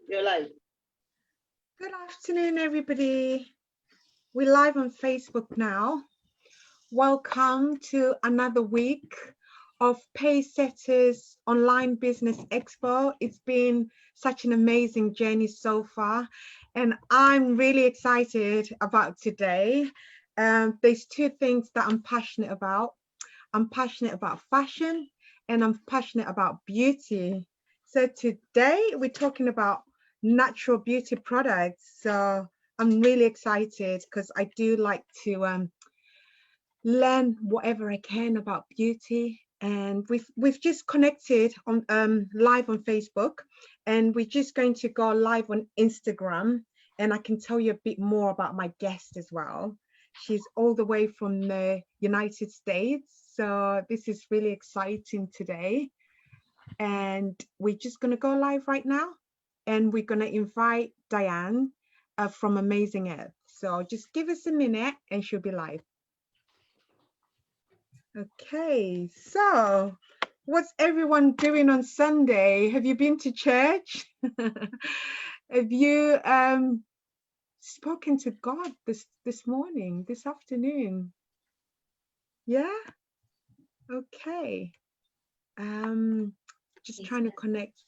You're live. Good afternoon, everybody. We're live on Facebook now. Welcome to another week of Pacesetters Online Business Expo. It's been such an amazing journey so far, and I'm really excited about today. There's two things that I'm passionate about. I'm passionate about fashion, and I'm passionate about beauty. So today we're talking about natural beauty products. So I'm really excited because I do like to learn whatever I can about beauty. And we've just connected on live on Facebook, and we're just going to go live on Instagram. And I can tell you a bit more about my guest as well. She's all the way from the United States. So this is really exciting today. And we're just going to go live right now. And we're going to invite Diane from Amazing Earth. So just give us a minute and she'll be live. Okay, so what's everyone doing on Sunday? Have you been to church? Have you spoken to God this morning, this afternoon? Yeah? Okay. Just trying to connect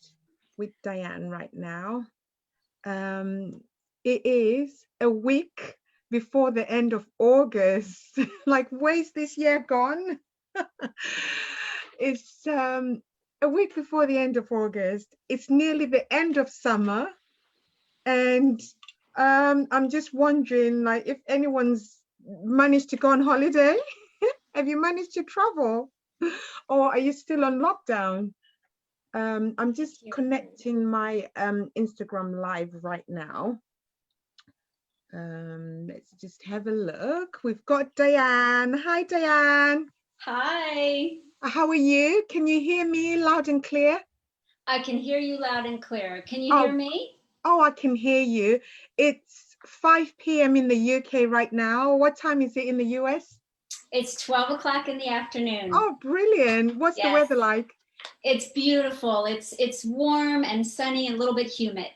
with Diane right now. It is a week before the end of August. Like, where's this year gone? It's a week before the end of August. It's nearly the end of summer. And I'm just wondering, like, if anyone's managed to go on holiday. Have you managed to travel? Or are you still on lockdown? I'm just connecting my Instagram live right now. Let's just have a look. We've got Diane. Hi, Diane. Hi. How are you? Can you hear me loud and clear? I can hear you loud and clear. Can you hear me? Oh, I can hear you. It's 5 p.m. in the UK right now. What time is it in the US? It's 12 o'clock in the afternoon. Oh, brilliant. What's the weather like? It's beautiful. It's warm and sunny and a little bit humid.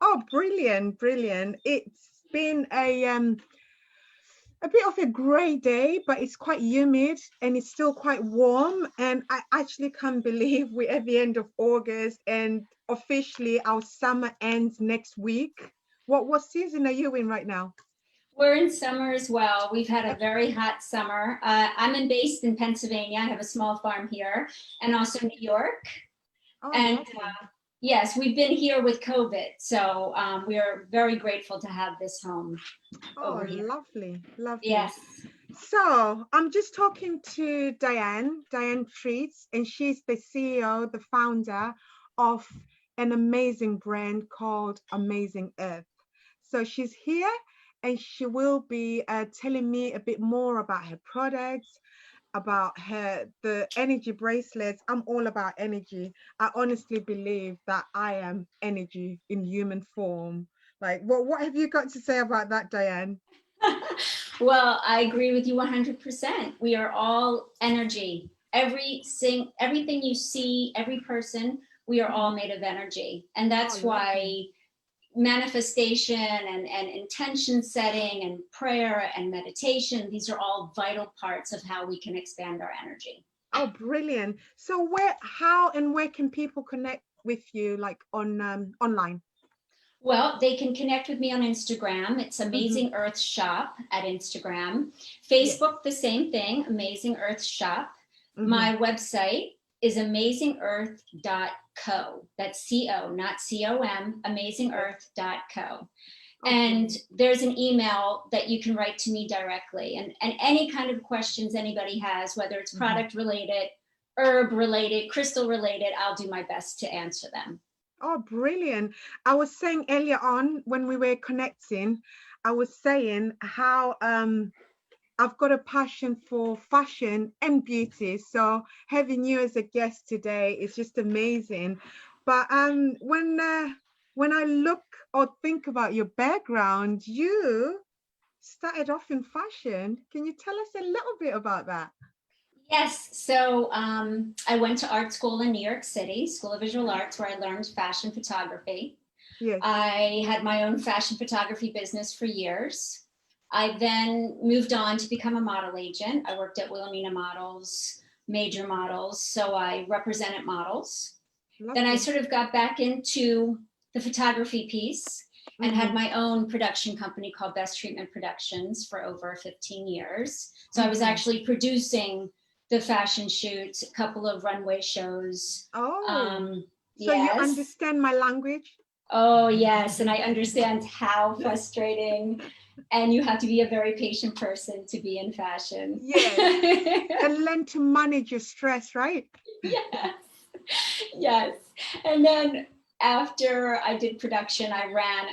Oh, brilliant, brilliant. It's been a bit of a grey day, but it's quite humid and it's still quite warm. And I actually can't believe we're at the end of August and officially our summer ends next week. What season are you in right now? We're in summer as well. We've had a very hot summer. I'm based in Pennsylvania. I have a small farm here, and also New York. Oh, and yes, we've been here with COVID, so we are very grateful to have this home. Oh, lovely, lovely. Yes. So I'm just talking to Diane Treat, and she's the CEO, the founder of an amazing brand called Amazing Earth. So she's here and she will be telling me a bit more about her products, about the energy bracelets. I'm all about energy. I honestly believe that I am energy in human form. Like, what have you got to say about that, Diane? Well, I agree with you 100%. We are all energy. Everything you see, every person, we are all made of energy. And that's why manifestation and intention setting and prayer and meditation, these are all vital parts of how we can expand our energy. Oh, brilliant. So how and where can people connect with you, like on online? Well, they can connect with me on Instagram. It's Amazing Earth Shop at Instagram. Facebook, the same thing, Amazing Earth Shop. My website is amazingearth.co. That's C-O, not C-O-M, amazingearth.co. And there's an email that you can write to me directly. And any kind of questions anybody has, whether it's product related, herb related, crystal related, I'll do my best to answer them. Oh, brilliant. I was saying earlier on when we were connecting, I was saying how I've got a passion for fashion and beauty. So having you as a guest today is just amazing. But when I look or think about your background, you started off in fashion. Can you tell us a little bit about that? Yes. So I went to art school in New York City, School of Visual Arts, where I learned fashion photography. Yes. I had my own fashion photography business for years. I then moved on to become a model agent. I worked at Wilhelmina Models, Major Models, so I represented models. Then I Lovely. sort of got back into the photography piece and had my own production company called Best Treatment Productions for over 15 years. So I was actually producing the fashion shoots, a couple of runway shows. Oh, so you Yes. understand my language? Oh, yes. And I understand how frustrating, and you have to be a very patient person to be in fashion. Yes. And learn to manage your stress, right? Yes. Yes. And then after I did production, I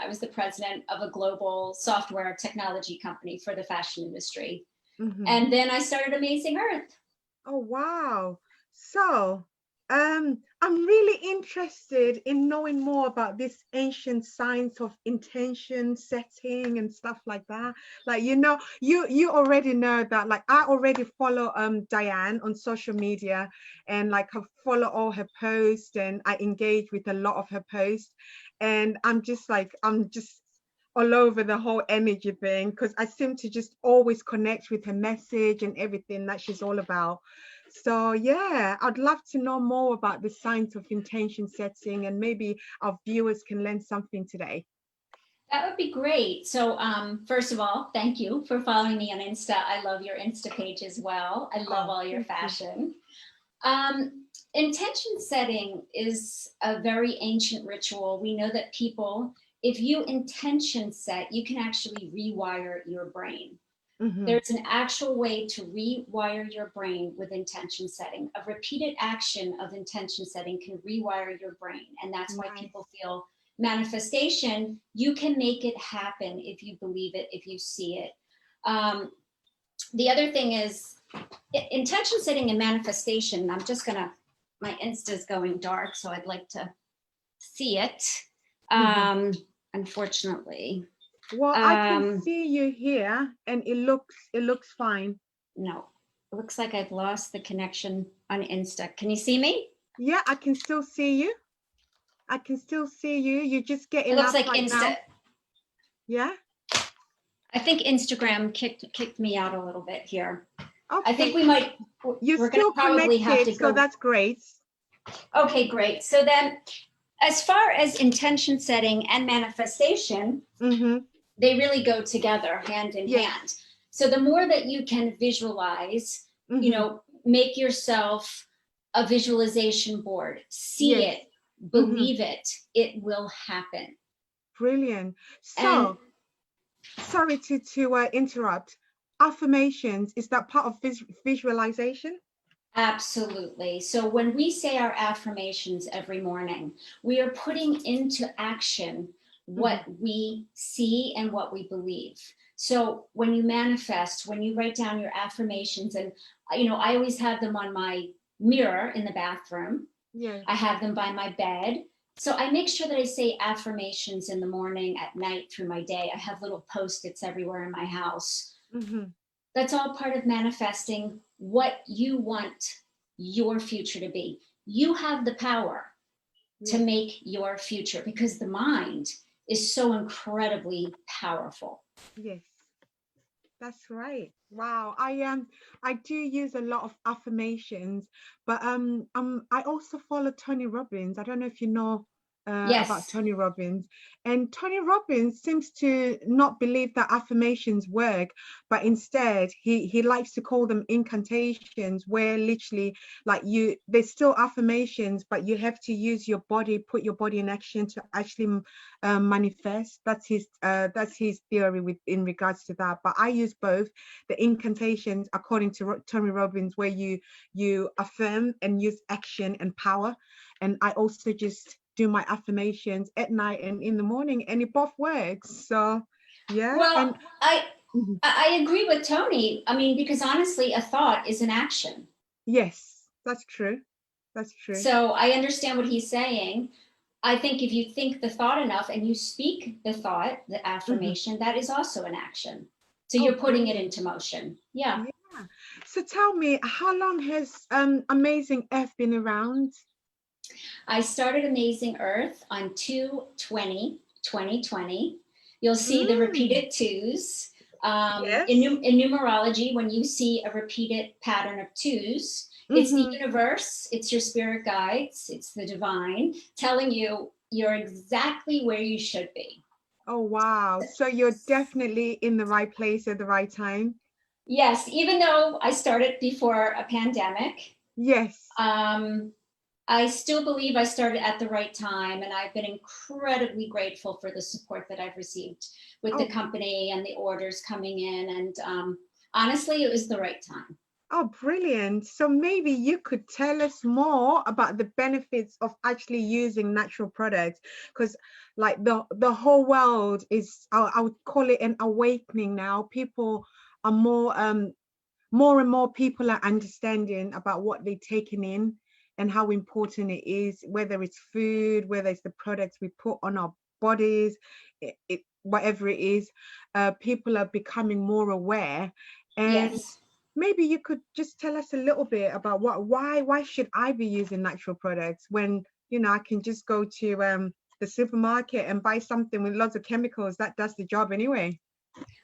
was the president of a global software technology company for the fashion industry. And then I started Amazing Earth. Oh, wow. So, I'm really interested in knowing more about this ancient science of intention setting and stuff like that. Like, you already know that, like, I already follow Diane on social media, and like I follow all her posts and I engage with a lot of her posts. And I'm just all over the whole energy thing because I seem to just always connect with her message and everything that she's all about. So yeah, I'd love to know more about the science of intention setting, and maybe our viewers can learn something today. That would be great. So, first of all, thank you for following me on Insta. I love your Insta page as well. I love all your fashion. Intention setting is a very ancient ritual. We know that people, if you intention set, you can actually rewire your brain. There's an actual way to rewire your brain with intention setting. A repeated action of intention setting can rewire your brain. And that's why people feel manifestation. You can make it happen if you believe it, if you see it. The other thing is intention setting and manifestation. I'm just gonna, my Insta's going dark, so I'd like to see it. Unfortunately. Well, I can see you here and it looks fine. No, it looks like I've lost the connection on Insta. Can you see me? Yeah, I can still see you. I can still see you. You're just getting It looks up like right Insta. now. Yeah. I think Instagram kicked me out a little bit here. Okay. I think we might. You're we're still probably connected, have to go. so that's great. Okay, great. So then, as far as intention setting and manifestation, they really go together hand in hand. So the more that you can visualize, make yourself a visualization board, see it, believe it, it will happen. Brilliant. So, sorry to interrupt. Affirmations, is that part of visualization? Absolutely. So when we say our affirmations every morning, we are putting into action what we see and what we believe. So when you manifest, when you write down your affirmations, and I always have them on my mirror in the bathroom. Yeah. I have them by my bed. So I make sure that I say affirmations in the morning, at night, through my day. I have little Post-its everywhere in my house. That's all part of manifesting what you want your future to be. You have the power to make your future because the mind is so incredibly powerful. Yes, that's right. Wow. I do use a lot of affirmations, but I also follow Tony Robbins. I don't know if you know about Tony Robbins. And Tony Robbins seems to not believe that affirmations work, but instead he likes to call them incantations, where literally like there's still affirmations, but you have to use your body, put your body in action to actually manifest. That's his theory in regards to that. But I use both the incantations according to Tony Robbins, where you affirm and use action and power, and I also just do my affirmations at night and in the morning, and it both works. So yeah. Well, and I agree with Tony. I mean, because honestly, a thought is an action. Yes, that's true. That's true. So I understand what he's saying. I think if you think the thought enough and you speak the thought, the affirmation, that is also an action. So you're putting it into motion. Yeah. So tell me, how long has Amazing Earth been around? I started Amazing Earth on 2/20/2020. You'll see the Mm, repeated twos. yes. In numerology, when you see a repeated pattern of twos, it's the Mm-hmm. universe, it's your spirit guides, it's the divine telling you you're exactly where you should be. Oh, wow. So you're definitely in the right place at the right time. Yes, even though I started before a pandemic, Yes. um, I still believe I started at the right time, and I've been incredibly grateful for the support that I've received with the Oh, company and the orders coming in. And honestly, it was the right time. oh, brilliant. So maybe you could tell us more about the benefits of actually using natural products, because like the whole world is, I would call it an awakening now. People are more and more people are understanding about what they're taking in and how important it is, whether it's food, whether it's the products we put on our bodies, whatever it is. People are becoming more aware. And Yes. maybe you could just tell us a little bit about why should I be using natural products when, I can just go to the supermarket and buy something with lots of chemicals that does the job anyway.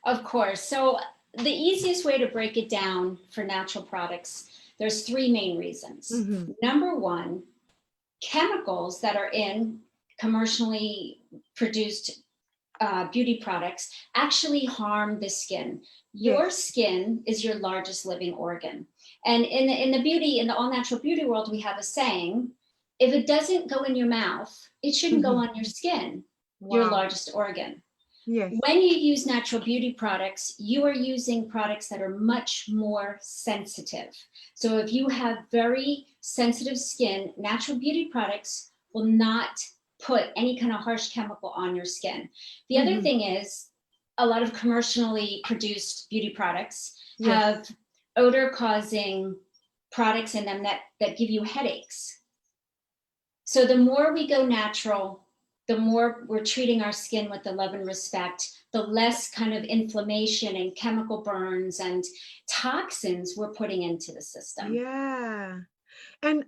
Of course. So the easiest way to break it down for natural products, there's three main reasons. Hmm. Number one, chemicals that are in commercially produced beauty products actually harm the skin. Your Yes. skin is your largest living organ. And in the all natural beauty world, we have a saying, if it doesn't go in your mouth, it shouldn't go Hmm. on your skin, your Wow. largest organ. Yes. When you use natural beauty products, you are using products that are much more sensitive. So if you have very sensitive skin, natural beauty products will not put any kind of harsh chemical on your skin. The other Hmm. thing is, a lot of commercially produced beauty products Yes. have odor causing products in them that give you headaches. So the more we go natural, the more we're treating our skin with the love and respect, the less kind of inflammation and chemical burns and toxins we're putting into the system. Yeah. And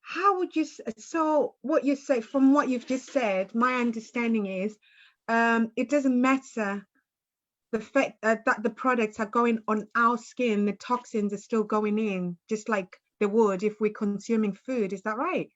how would you, so what you say, from what you've just said, my understanding is, it doesn't matter the fact that the products are going on our skin, the toxins are still going in, just like they would if we're consuming food. Is that right?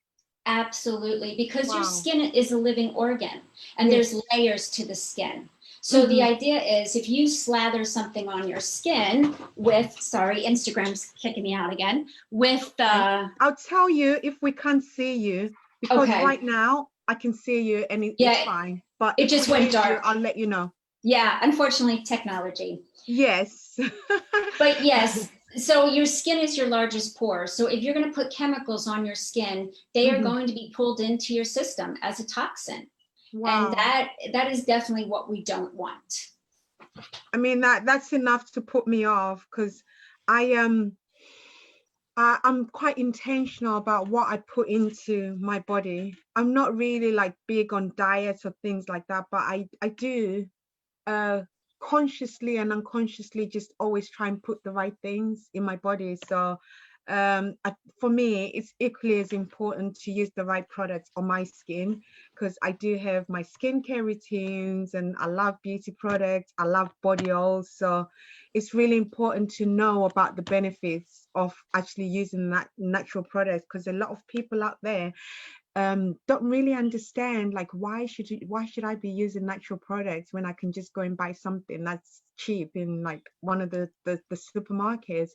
Absolutely, because your Wow. skin is a living organ and there's Yes. layers to the skin. So the Mm-hmm. idea is if you slather something on your skin with, sorry, Instagram's kicking me out again, with Okay. I'll tell you if we can't see you, because okay, right now I can see you and it's yeah, fine. But it if just we went lose you, dark. I'll let you know. Yeah, unfortunately, technology. Yes. But yes, so your skin is your largest pore. So if you're going to put chemicals on your skin, they are Hmm. going to be pulled into your system as a toxin. And Wow. that is definitely what we don't want. I mean that's enough to put me off, because I I'm quite intentional about what I put into my body. I'm not really like big on diets or things like that, but I do uh consciously and unconsciously just always try and put the right things in my body. So for me it's equally as important to use the right products on my skin, because I do have my skincare routines and I love beauty products, I love body oils. So it's really important to know about the benefits of actually using that natural products, because a lot of people out there don't really understand, like, why should I be using natural products when I can just go and buy something that's cheap in like one of the supermarkets.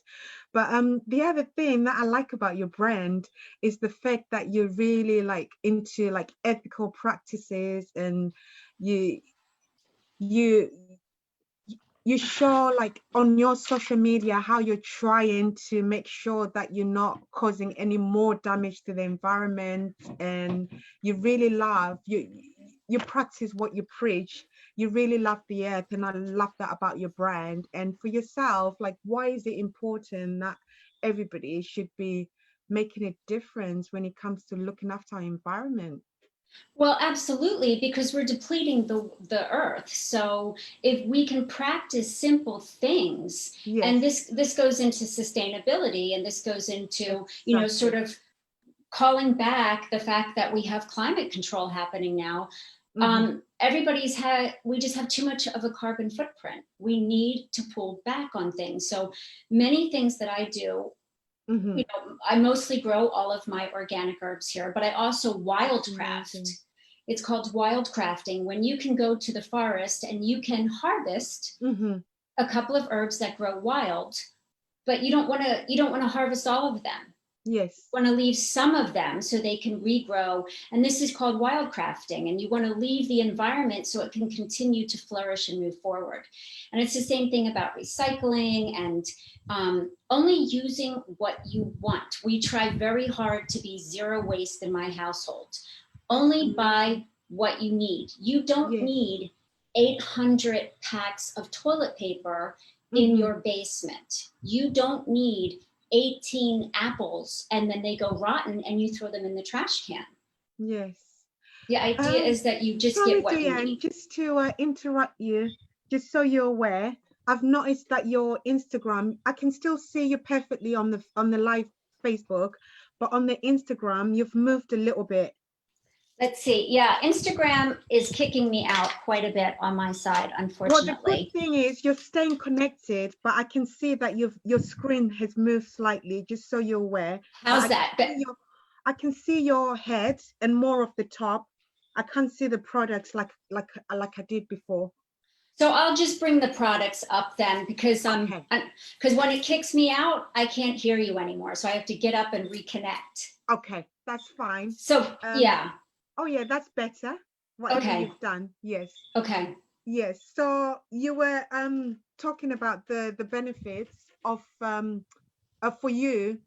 But the other thing that I like about your brand is the fact that you're really like into like ethical practices, and you you you show like on your social media how you're trying to make sure that you're not causing any more damage to the environment, and you really love you practice what you preach. You really love the earth, and I love that about your brand. And for yourself, like, why is it important that everybody should be making a difference when it comes to looking after our environment? Well, absolutely, because we're depleting the earth. So if we can practice simple things, and Yes, this goes into sustainability, and this goes into, sort exactly. of calling back the fact that we have climate control happening now. Mm-hmm. We just have too much of a carbon footprint. We need to pull back on things. So many things that I do, Mm-hmm. I mostly grow all of my organic herbs here, but I also That's wildcraft. amazing. It's called wildcrafting, when you can go to the forest and you can harvest Mm-hmm. a couple of herbs that grow wild, but you don't want to harvest all of them. Yes. Want to leave some of them so they can regrow. And this is called wildcrafting. And you want to leave the environment so it can continue to flourish and move forward. And it's the same thing about recycling and only using what you want. We try very hard to be zero waste in my household. That's Only amazing. buy what you need. You don't Yes. need 800 packs of toilet paper in Mm-hmm. your basement. You don't need 18 apples and then they go rotten and you throw them in the trash can. Yes. The idea Um, is that you just get Sorry, what you Diane, need. just to interrupt you, just so you're aware, I've noticed that your Instagram, I can still see you perfectly on the live Facebook, but on the Instagram, you've moved a little bit. Let's see. Yeah, Instagram is kicking me out quite a bit on my side, Well, the good unfortunately. thing is you're staying connected, but I can see that your screen has moved slightly, just so you're aware. But How's that? I can see your head and more of the top. I can't see the products like I did before. So I'll just bring the products up then Okay. because when it kicks me out, I can't hear you anymore. So I have to get up and reconnect. Okay, that's fine. So Um, yeah. oh yeah, that's better. Whatever Okay. you've done. Yes. Okay. Yes. So you were talking about the benefits of for you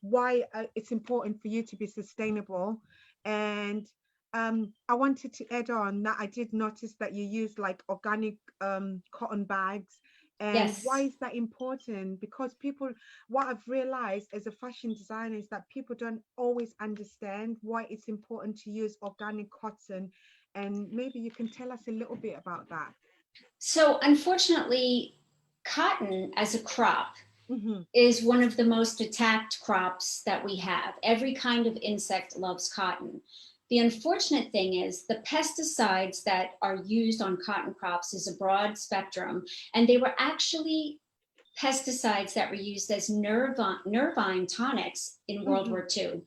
why it's important for you to be sustainable, and I wanted to add on that I did notice that you use like organic cotton bags. And why Yes. is that important? Because people, what I've realized as a fashion designer is that people don't always understand why it's important to use organic cotton, and maybe you can tell us a little bit about that. So unfortunately, cotton as a crop Mm-hmm. is one of the most attacked crops that we have. Every kind of insect loves cotton. The unfortunate thing is the pesticides that are used on cotton crops is a broad spectrum, and they were actually pesticides that were used as nervine tonics in World Mm-hmm. War II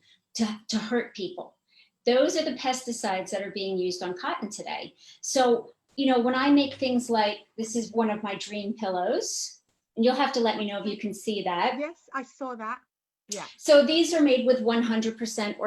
to hurt people. Those are the pesticides that are being used on cotton today. So, when I make things like this is one of my dream pillows, and you'll have to let me know if you Okay. can see that. Yes, I saw that. Yeah. So these are made with 100%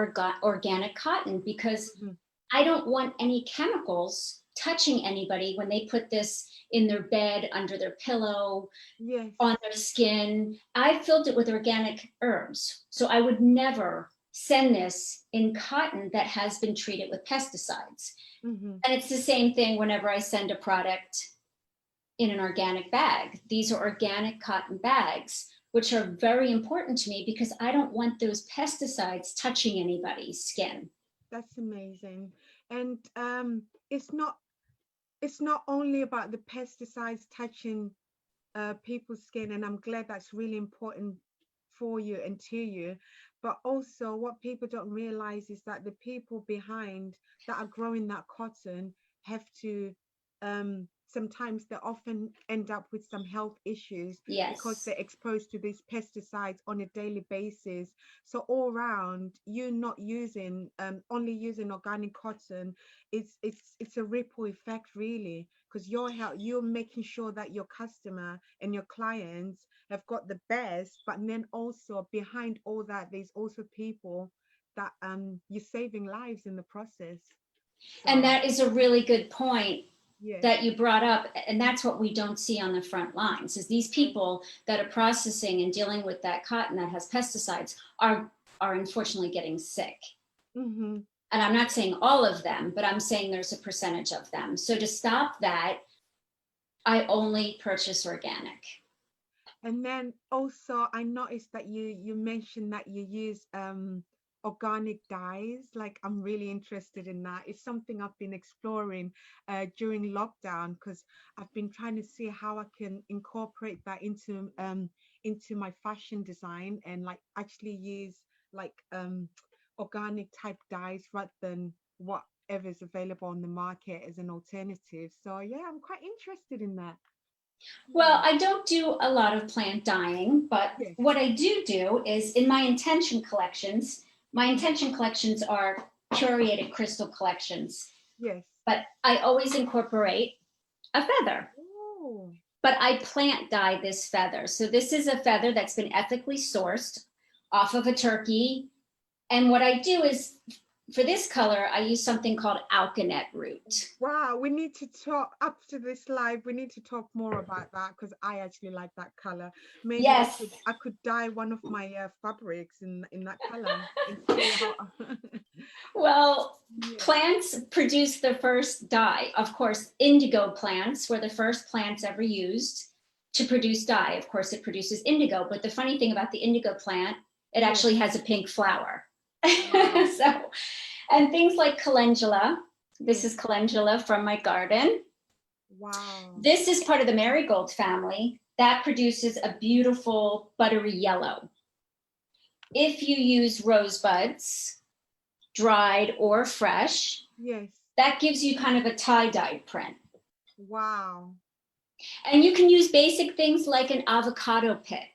organic cotton because Mm-hmm. I don't want any chemicals touching anybody when they put this in their bed, under their pillow, Yes. on their skin. I filled it with organic herbs. So I would never send this in cotton that has been treated with pesticides. Mm-hmm. And it's the same thing whenever I send a product in an organic bag. These are organic cotton bags, which are very important to me because I don't want those pesticides touching anybody's skin. That's amazing. And it's not only about the pesticides touching people's skin, and I'm glad that's really important for you and to you. But also, what people don't realize is that the people behind that are growing that cotton have to, sometimes they often end up with some health issues because Yes. they're exposed to these pesticides on a daily basis. So all round, you not using only using organic cotton, it's a ripple effect really, because you're making sure that your customer and your clients have got the best, but then also behind all that there's also people that you're saving lives in the process. And So that is a really good point yes. that you brought up, and that's what we don't see on the front lines is these Yes. people that are processing and dealing with that cotton that has pesticides are unfortunately getting sick. Mm-hmm. And I'm not saying all of them, but I'm saying there's a percentage of them. So to stop that, I only purchase organic. And then also I noticed that you mentioned that you use organic dyes. Like, I'm really interested in that. It's something I've been exploring during lockdown, because I've been trying to see how I can incorporate that into my fashion design, and like actually use like organic type dyes rather than whatever's available on the market as an alternative. So yeah, I'm quite interested in that. Well, I don't do a lot of plant dyeing, but Yes, what I do is in my intention collections are curated crystal collections, yes. but I always incorporate a feather. Oh, But I plant dye this feather. So this is a feather that's been ethically sourced off of a turkey. And what I do is for this color, I use something called alkanet root. wow. We need to talk after this live. We need to talk more about that, because I actually like that color. Maybe Yes. I could dye one of my fabrics in that color and see how. Well, Yeah. plants produce the first dye. Of course, indigo plants were the first plants ever used to produce dye. Of course, it produces indigo, but the funny thing about the indigo plant, it Yes. actually has a pink flower. Wow. So, and things like calendula. This Yes. is calendula from my garden. Wow. This is part of the marigold family that produces a beautiful buttery yellow. If you use rosebuds, dried or fresh, Yes. that gives you kind of a tie-dyed print. Wow. And you can use basic things like an avocado pit.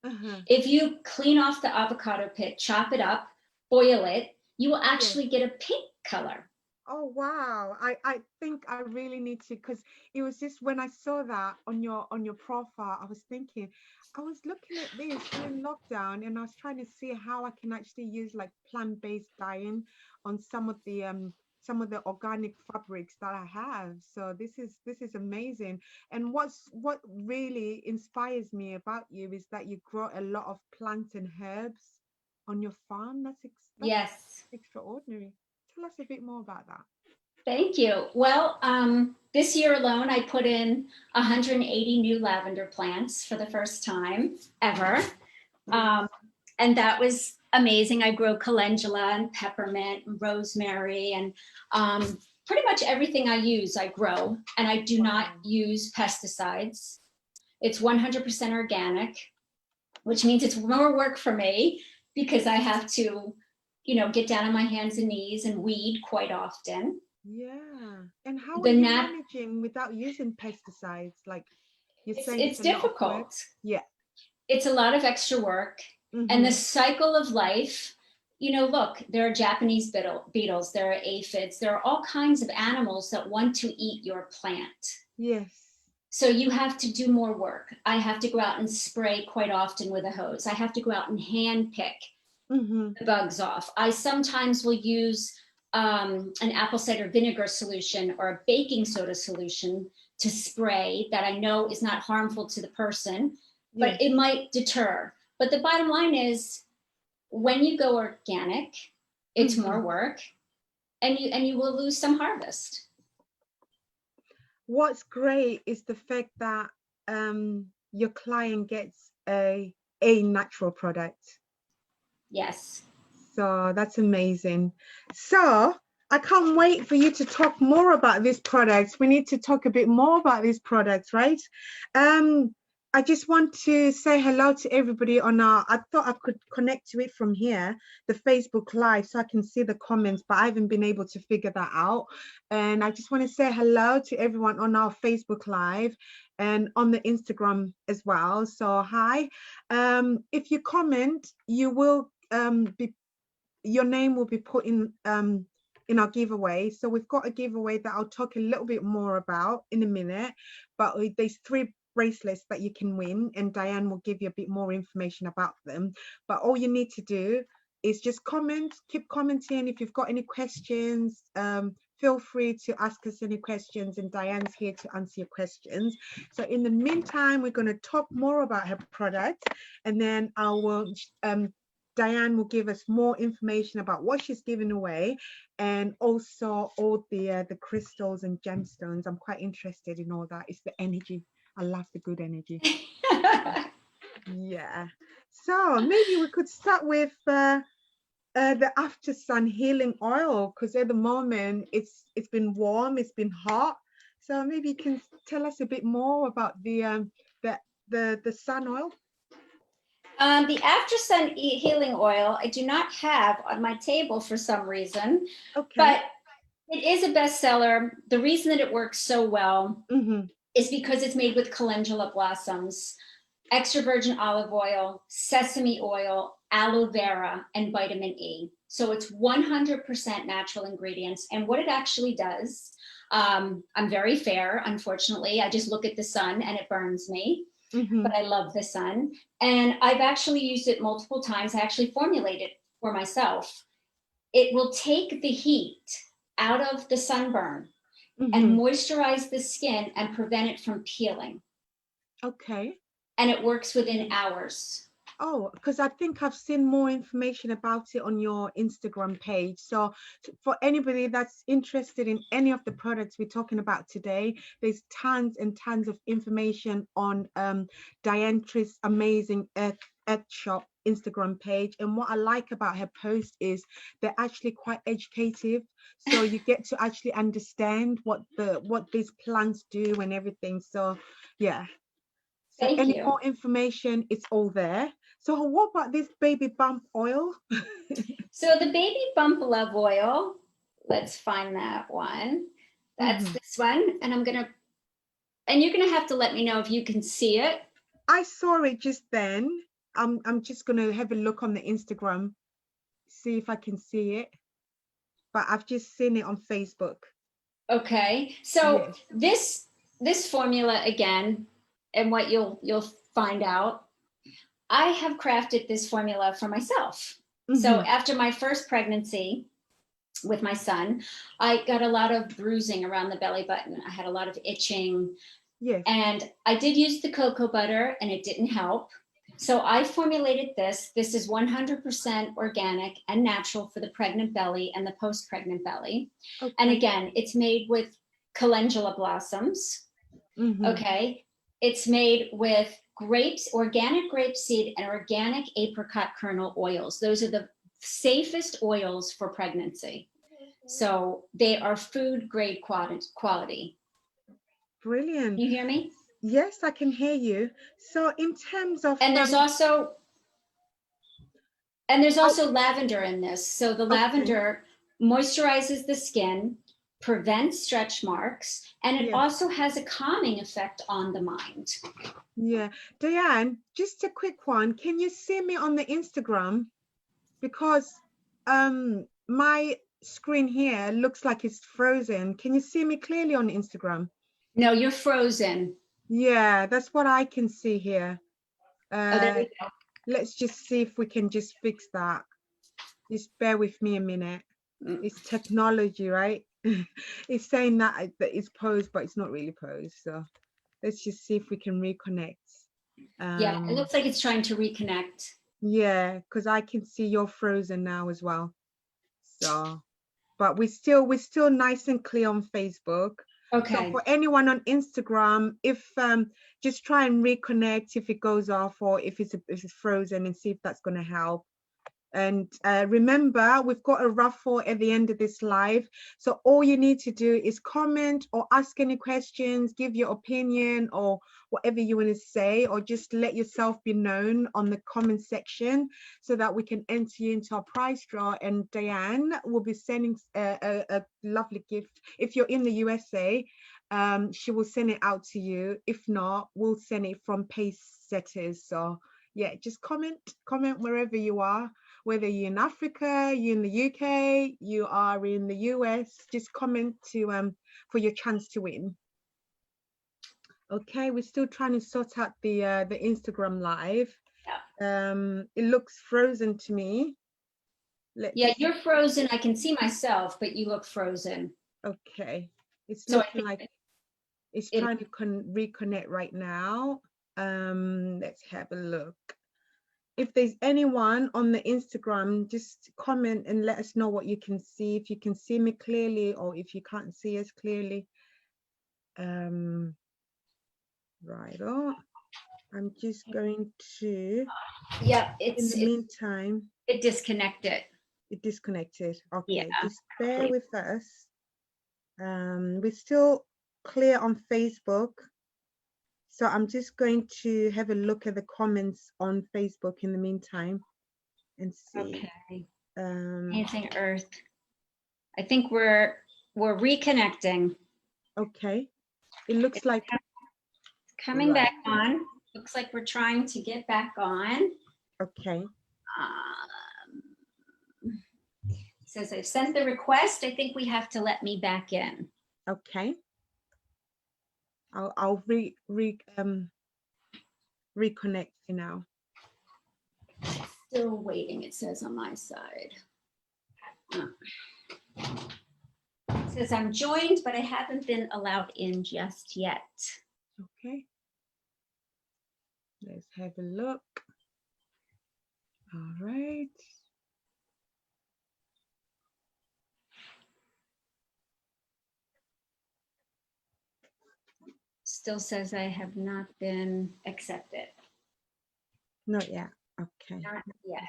Uh-huh. If you clean off the avocado pit, chop it up, boil it, you will Yes. actually get a pink color. Oh wow. I think I really need to, because it was just when I saw that on your profile, I was thinking, I was looking at this during lockdown, and I was trying to see how I can actually use like plant-based dyeing on some of the organic fabrics that I have. So this is amazing. And what really inspires me about you is that you grow a lot of plants and herbs on your farm. That's Yes. extraordinary. Tell us a bit more about that. Thank you. Well, this year alone, I put in 180 new lavender plants for the first time ever. Um, and that was amazing. I grow calendula and peppermint and rosemary and pretty much everything I use, I grow. And I do not Wow. use pesticides. It's 100% organic, which means it's more work for me because I have to, get down on my hands and knees and weed quite often. Yeah. And how are The you nat managing without using pesticides? Like, you're it's saying it's it's a lot of work. difficult. Yeah. It's a lot of extra work. And the Mm-hmm. cycle of life, look, there are Japanese beetles, there are aphids, there are all kinds of animals that want to eat your plant. Yes. So you have to do more work. I have to go out and spray quite often with a hose. I have to go out and hand pick Mm-hmm. the bugs off. I sometimes will use an apple cider vinegar solution or a baking soda solution to spray that I know is not harmful to the person, but Yes. it might deter. But the bottom line is when you go organic, it's Mm-hmm. more work and you will lose some harvest. What's great is the fact that your client gets a natural product. Yes. So that's amazing. So I can't wait for you to talk more about these products. We need to talk a bit more about these products, right? Um, I just want to say hello to everybody on I thought I could connect to it from here, the Facebook Live, so I can see the comments, but I haven't been able to figure that out. And I just want to say hello to everyone on our Facebook Live and on the Instagram as well. So hi. If you comment, you will be your name will be put in our giveaway. So we've got a giveaway that I'll talk a little bit more about in a minute, but there's 3 bracelets that you can win, and Diane will give you a bit more information about them. But all you need to do is just comment, keep commenting. If you've got any questions, feel free to ask us any questions, and Diane's here to answer your questions. So in the meantime, we're going to talk more about her product, and then I will Diane will give us more information about what she's giving away, and also all the crystals and gemstones. I'm quite interested in all that. It's the energy. I love the good energy. Yeah. So maybe we could start with the after sun healing oil, because at the moment it's been warm, it's been hot. So maybe you can tell us a bit more about the sun oil. The After Sun Healing Oil, I do not have on my table for some reason, Okay. but it is a bestseller. The reason that it works so well Mm-hmm. is because it's made with calendula blossoms, extra virgin olive oil, sesame oil, aloe vera, and vitamin E. So it's 100% natural ingredients. And what it actually does, I'm very fair, unfortunately. I just look at the sun and it burns me. Mm-hmm. But I love the sun. And I've actually used it multiple times. I actually formulated it for myself. It will take the heat out of the sunburn and moisturize the skin and prevent it from peeling. Okay. And it works within hours. Oh, because I think I've seen more information about it on your Instagram page. So for anybody that's interested in any of the products we're talking about today, there's tons and tons of information on Diane Treat's amazing Earth Shop Instagram page. And what I like about her post is they're actually quite educative. So you get to actually understand what these plants do and everything. So yeah. So Thank any you. more information, it's all there. So what about this baby bump oil? So the baby bump love oil, let's find that one. That's this one. And you're gonna have to let me know if you can see it. I saw it just then. I'm just gonna have a look on the Instagram, see if I can see it. But I've just seen it on Facebook. Okay. So Yes. this formula again, and what you'll find out, I have crafted this formula for myself. So after my first pregnancy with my son, I got a lot of bruising around the belly button. I had a lot of itching. Yes. And I did use the cocoa butter and it didn't help. So I formulated this. This is 100% organic and natural for the pregnant belly and the post-pregnant belly. Okay. And again, it's made with calendula blossoms. Okay. It's made with grapes, organic grapeseed, and organic apricot kernel oils. Those are the safest oils for pregnancy. So they are food grade quality. Brilliant. Can you hear me? Yes, I can hear you. So in terms of and there's also lavender in this. So the lavender moisturizes the skin, prevents stretch marks, and it also has a calming effect on the mind. Yeah. Diane, just a quick one. Can you see me on the Instagram? Because my screen here looks like it's frozen. Can you see me clearly on Instagram? No, you're frozen. Yeah, that's what I can see here. There you go. Let's just see if we can just fix that. Just bear with me a minute. It's technology, right? It's saying that it's posed, but it's not really posed. So let's just see if we can reconnect. Yeah, it looks like it's trying to reconnect. Yeah, because I can see you're frozen now as well. So, but we're still nice and clear on Facebook. Okay. So for anyone on Instagram, if just try and reconnect if it goes off or if it's frozen, and see if that's going to help. And remember, we've got a raffle at the end of this live. So all you need to do is comment or ask any questions, give your opinion or whatever you want to say, or just let yourself be known on the comment section so that we can enter you into our prize draw. And Diane will be sending a lovely gift. If you're in the USA, she will send it out to you. If not, we'll send it from Pacesetters. So yeah, just comment wherever you are. Whether you're in Africa, you're in the UK, you are in the US, just comment to for your chance to win. Okay, we're still trying to sort out the Instagram live. Yeah. It looks frozen to me. Yeah, you're frozen. I can see myself, but you look frozen. Okay, it's looking like it's trying to reconnect right now. Let's have a look. If there's anyone on the Instagram, just comment and let us know what you can see, if you can see me clearly or if you can't see us clearly. Right. Oh, I'm just going to. Yeah, in the meantime, it disconnected. It disconnected. Okay, Yeah, just bear with us. We're still clear on Facebook. So I'm just going to have a look at the comments on Facebook in the meantime and see. okay. Um, Anything Earth. I think we're reconnecting. okay. It looks like Coming right. back on. Looks like we're trying to get back on. Okay. Says I've sent the request. I think we have to let me back in. Okay. I'll reconnect you now. Still waiting, it says on my side. It says I'm joined, but I haven't been allowed in just yet. Okay. Let's have a look. All right. Still says I have not been accepted. Not yet. Okay. Not yet.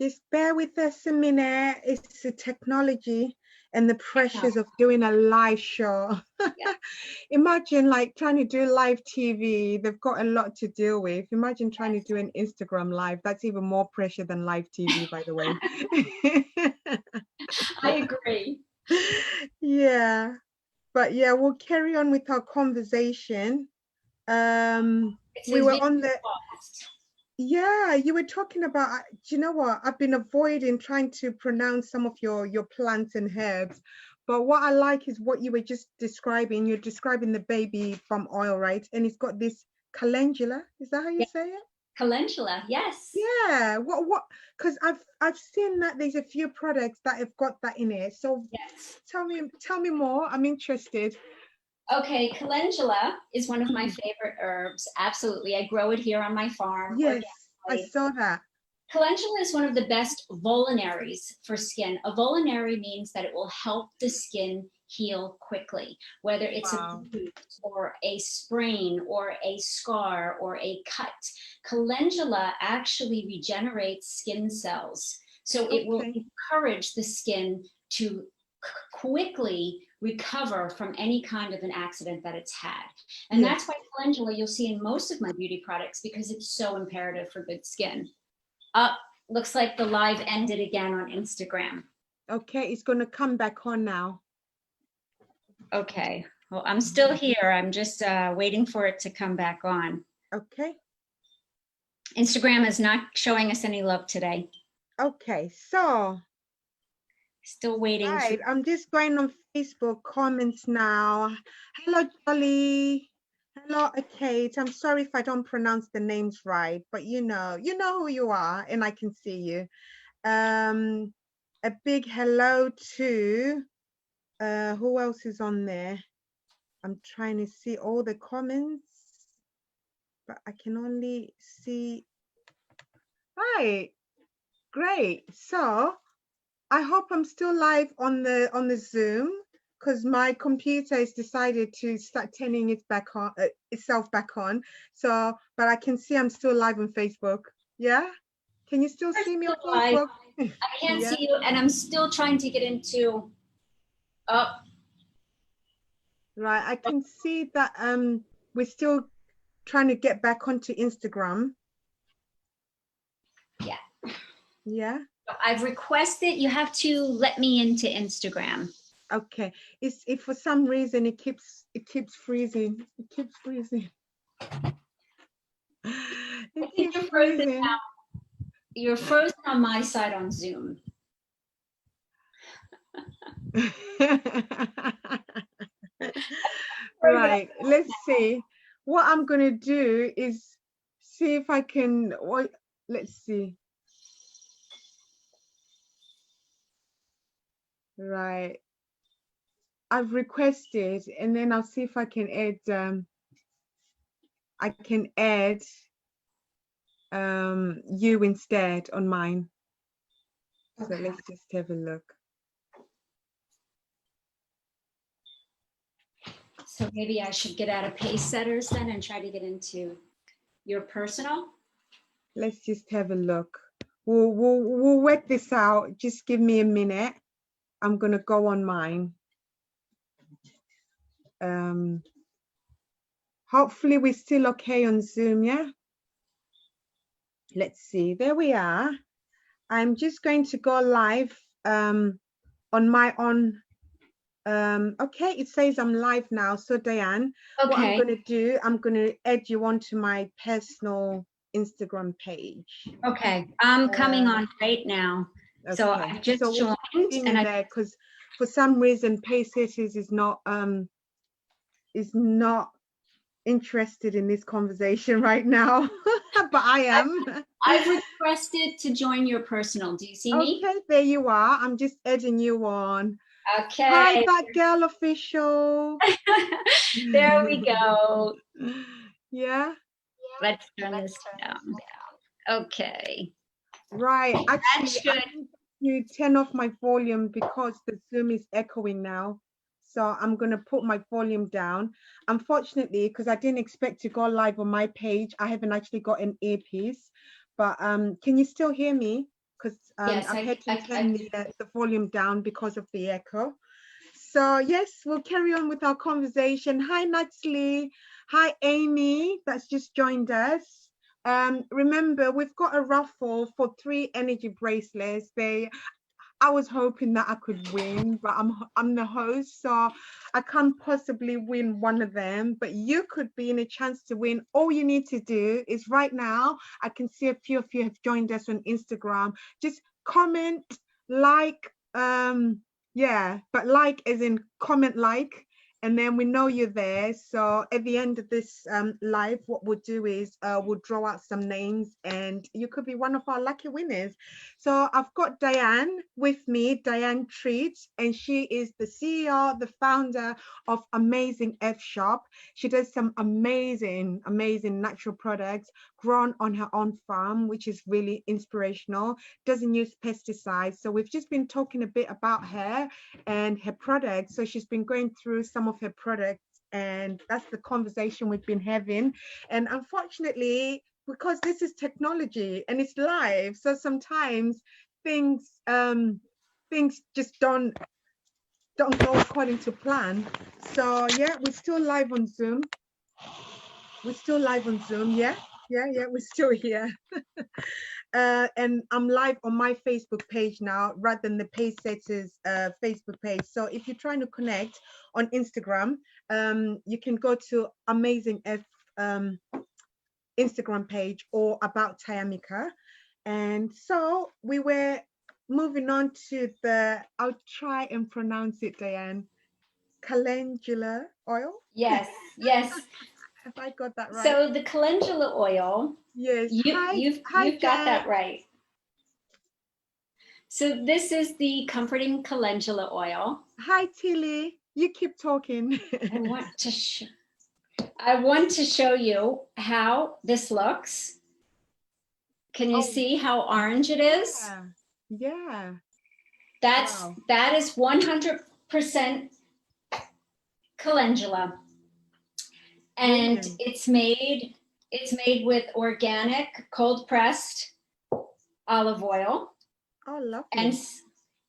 Just bear with us a minute. It's the technology and the pressures of doing a live show. Yeah. Imagine like trying to do live TV. They've got a lot to deal with. Imagine trying to do an Instagram live. That's even more pressure than live TV, by the way. I agree. Yeah. But yeah, we'll carry on with our conversation. We were on the Yeah, you were talking about, do you know what? I've been avoiding trying to pronounce some of your plants and herbs, but what I like is what you were just describing. You're describing the baby from oil, right? And it's got this calendula. Is that how you say it? Calendula, yes. Yeah. What? Because I've seen that there's a few products that have got that in it. So Yes. tell me more. I'm interested. Okay, calendula is one of my favorite herbs. Absolutely. I grow it here on my farm. Yes, I organically. saw that. Calendula is one of the best vulneraries for skin. A vulnerary means that it will help the skin heal quickly, whether it's Wow. a bruise or a sprain or a scar or a cut. Calendula actually regenerates skin cells. So it will encourage the skin to quickly recover from any kind of an accident that it's had. And that's why calendula you'll see in most of my beauty products, because it's so imperative for good skin. Looks like the live ended again on Instagram. Okay, it's going to come back on now. Okay, well, I'm still here. I'm just waiting for it to come back on. Okay. Instagram is not showing us any love today. Okay, so. Still waiting. Right, I'm just going on Facebook comments now. Hello, Jolly. Hello, Kate. I'm sorry if I don't pronounce the names right, but you know who you are, and I can see you. A big hello to who else is on there? I'm trying to see all the comments, but I can only see. Right, great. So I hope I'm still live on the Zoom, because my computer has decided to start turning itself back on. So, but I can see I'm still live on Facebook. Yeah, can you still see me on Facebook? I can't see you, and I'm still trying to get into. Right, I can see that we're still trying to get back onto Instagram. Yeah. Yeah. I've requested you have to let me into Instagram. Okay. If for some reason it keeps freezing. It keeps freezing. It keeps freezing. You're frozen on my side on Zoom. Right, let's see. What I'm gonna do is see if I can, let's see. Right, I've requested, and then I'll see if I can add you instead on mine. So let's just have a look. So maybe I should get out of Pacesetters then and try to get into your personal. Let's just have a look. We'll work this out. Just give me a minute. I'm gonna go on mine. Hopefully we're still okay on Zoom, yeah? Let's see. There we are. I'm just going to go live on my own. Okay, it says I'm live now. So Diane, what I'm going to do, I'm going to add you onto my personal Instagram page. Okay, I'm coming on right now. Okay. So I just joined, and there because for some reason Pacesetters is not interested in this conversation right now, but I am. I've requested to join your personal. Do you see me? Okay, there you are. I'm just adding you on. Okay. Hi, that girl official. There we go. Yeah. Let's turn this down. Okay. Right. Actually, I need to turn off my volume because the Zoom is echoing now. So I'm going to put my volume down. Unfortunately, because I didn't expect to go live on my page, I haven't actually got an earpiece. But can you still hear me? Because yes, I've had to turn the volume down because of the echo. So yes, we'll carry on with our conversation. Hi, Natalie. Hi, Amy, that's just joined us. Remember, we've got a raffle for 3 energy bracelets. I was hoping that I could win, but I'm the host, so I can't possibly win one of them. But you could be in a chance to win. All you need to do is right now, I can see a few of you have joined us on Instagram. Just comment, like, yeah, but like as in comment like, and then we know you're there. So at the end of this live, what we'll do is we'll draw out some names and you could be one of our lucky winners. So I've got Diane with me, Diane Treat, and she is the CEO, the founder of Amazing F Shop. She does some amazing natural products grown on her own farm, which is really inspirational. Doesn't use pesticides. So we've just been talking a bit about her and her products. So she's been going through some of her products, and that's the conversation we've been having. And unfortunately, because this is technology and it's live, so sometimes things just don't go according to plan. So yeah, we're still live on Zoom. Yeah, we're still here. And I'm live on my Facebook page now rather than the Pacesetters Facebook page. So if you're trying to connect on Instagram, you can go to Amazing F Instagram page or about Tayamika. And so we were moving on to I'll try and pronounce it, Diane, calendula oil. Yes. Have I got that right? So the calendula oil, yes, you've got that right. So this is the comforting calendula oil. Hi, Tilly. You keep talking. I want to show you how this looks. Can you see how orange it is? Yeah. That is 100% calendula. And brilliant. It's made with organic cold pressed olive oil. Oh, lovely.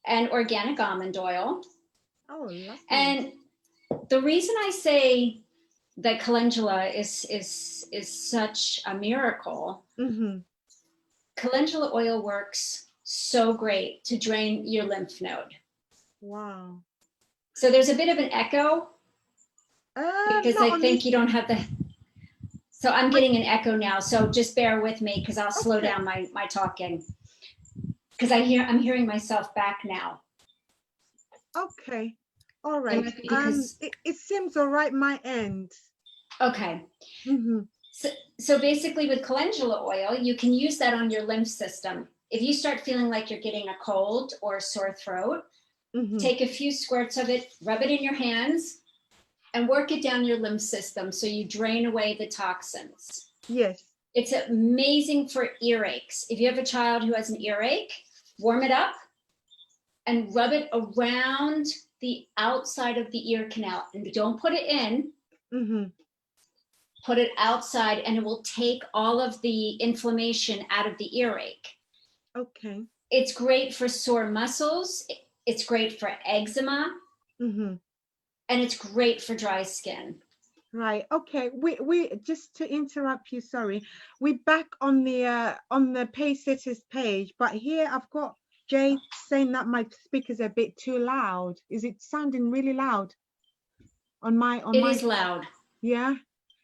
And organic almond oil. Oh, lovely. And the reason I say that calendula is such a miracle, calendula oil works so great to drain your lymph node. Wow. So there's a bit of an echo because I think you don't have the. So I'm getting an echo now. So just bear with me because I'll slow down my talking. Because I'm hearing myself back now. Okay. All right. It seems all right my end. Okay. So basically with calendula oil, you can use that on your lymph system. If you start feeling like you're getting a cold or a sore throat, take a few squirts of it, rub it in your hands, and work it down your lymph system so you drain away the toxins. Yes. It's amazing for earaches. If you have a child who has an earache, warm it up and rub it around the outside of the ear canal. And don't put it in. put it outside, and it will take all of the inflammation out of the earache. Okay. It's great for sore muscles. It's great for eczema. And it's great for dry skin. Right. Okay. We just to interrupt you, sorry. We're back on the Pacesetters page, but here I've got Jay saying that my speaker's a bit too loud. Is it sounding really loud on my It is loud. Yeah.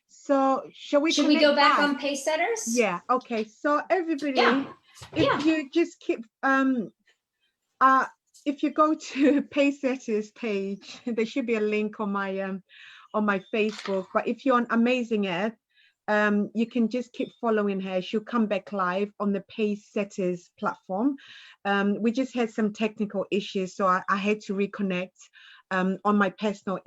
So should we go back on Pacesetters? Yeah. Okay. So everybody, if you just keep if you go to Pacesetters page, there should be a link on my Facebook. But if you're on Amazing Earth, you can just keep following her. She'll come back live on the Pacesetters platform. We just had some technical issues, so I had to reconnect on my personal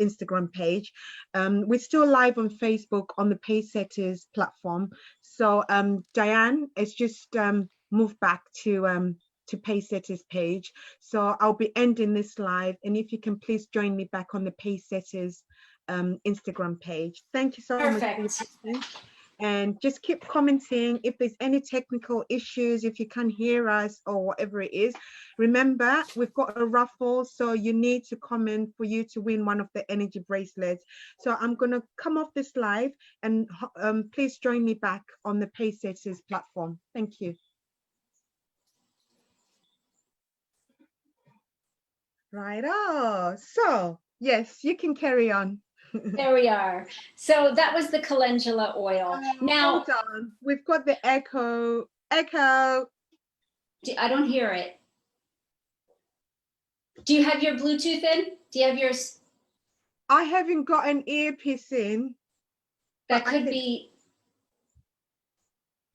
Instagram page. We're still live on Facebook on the Pacesetters platform. So Diane has just moved back to Pacesetters page. So I'll be ending this live, and if you can please join me back on the Pacesetters Instagram page. Thank you so much. And just keep commenting if there's any technical issues, if you can't hear us or whatever it is. Remember, we've got a raffle, so you need to comment for you to win one of the energy bracelets. So I'm going to come off this live, and please join me back on the Pacesetters platform. Thank you. Right. Oh, so yes, you can carry on. There we are. So that was the calendula oil. Now, hold on. We've got the echo. I don't hear it. Do you have your Bluetooth in? Do you have yours? I haven't got an earpiece in. That could be.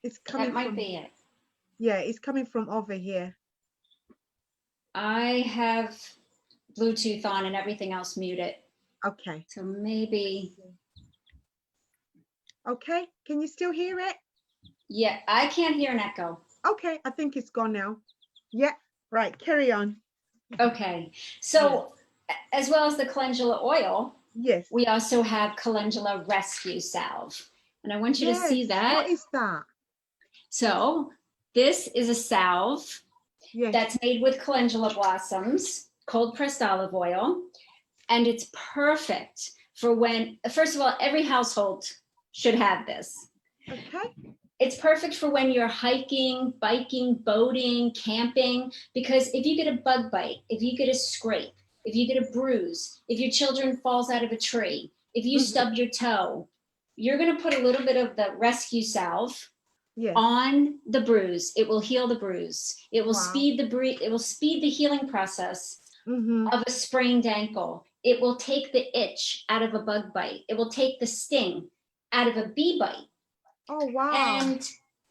It's coming. That might be it. Yeah, it's coming from over here. I have Bluetooth on and everything else muted. Okay. So maybe. Okay. Can you still hear it? Yeah, I can't hear an echo. Okay, I think it's gone now. Yeah, right. Carry on. Okay. So as well as the calendula oil, yes, we also have calendula rescue salve. And I want you to see that. What is that? So this is a salve that's made with calendula blossoms, cold pressed olive oil. And it's perfect for when, first of all, every household should have this. Okay. It's perfect for when you're hiking, biking, boating, camping, because if you get a bug bite, if you get a scrape, if you get a bruise, if your children falls out of a tree, if you stub your toe, you're going to put a little bit of the rescue salve on the bruise. It will heal the bruise. It will speed the healing process of a sprained ankle. It will take the itch out of a bug bite. It will take the sting out of a bee bite. Oh, wow. And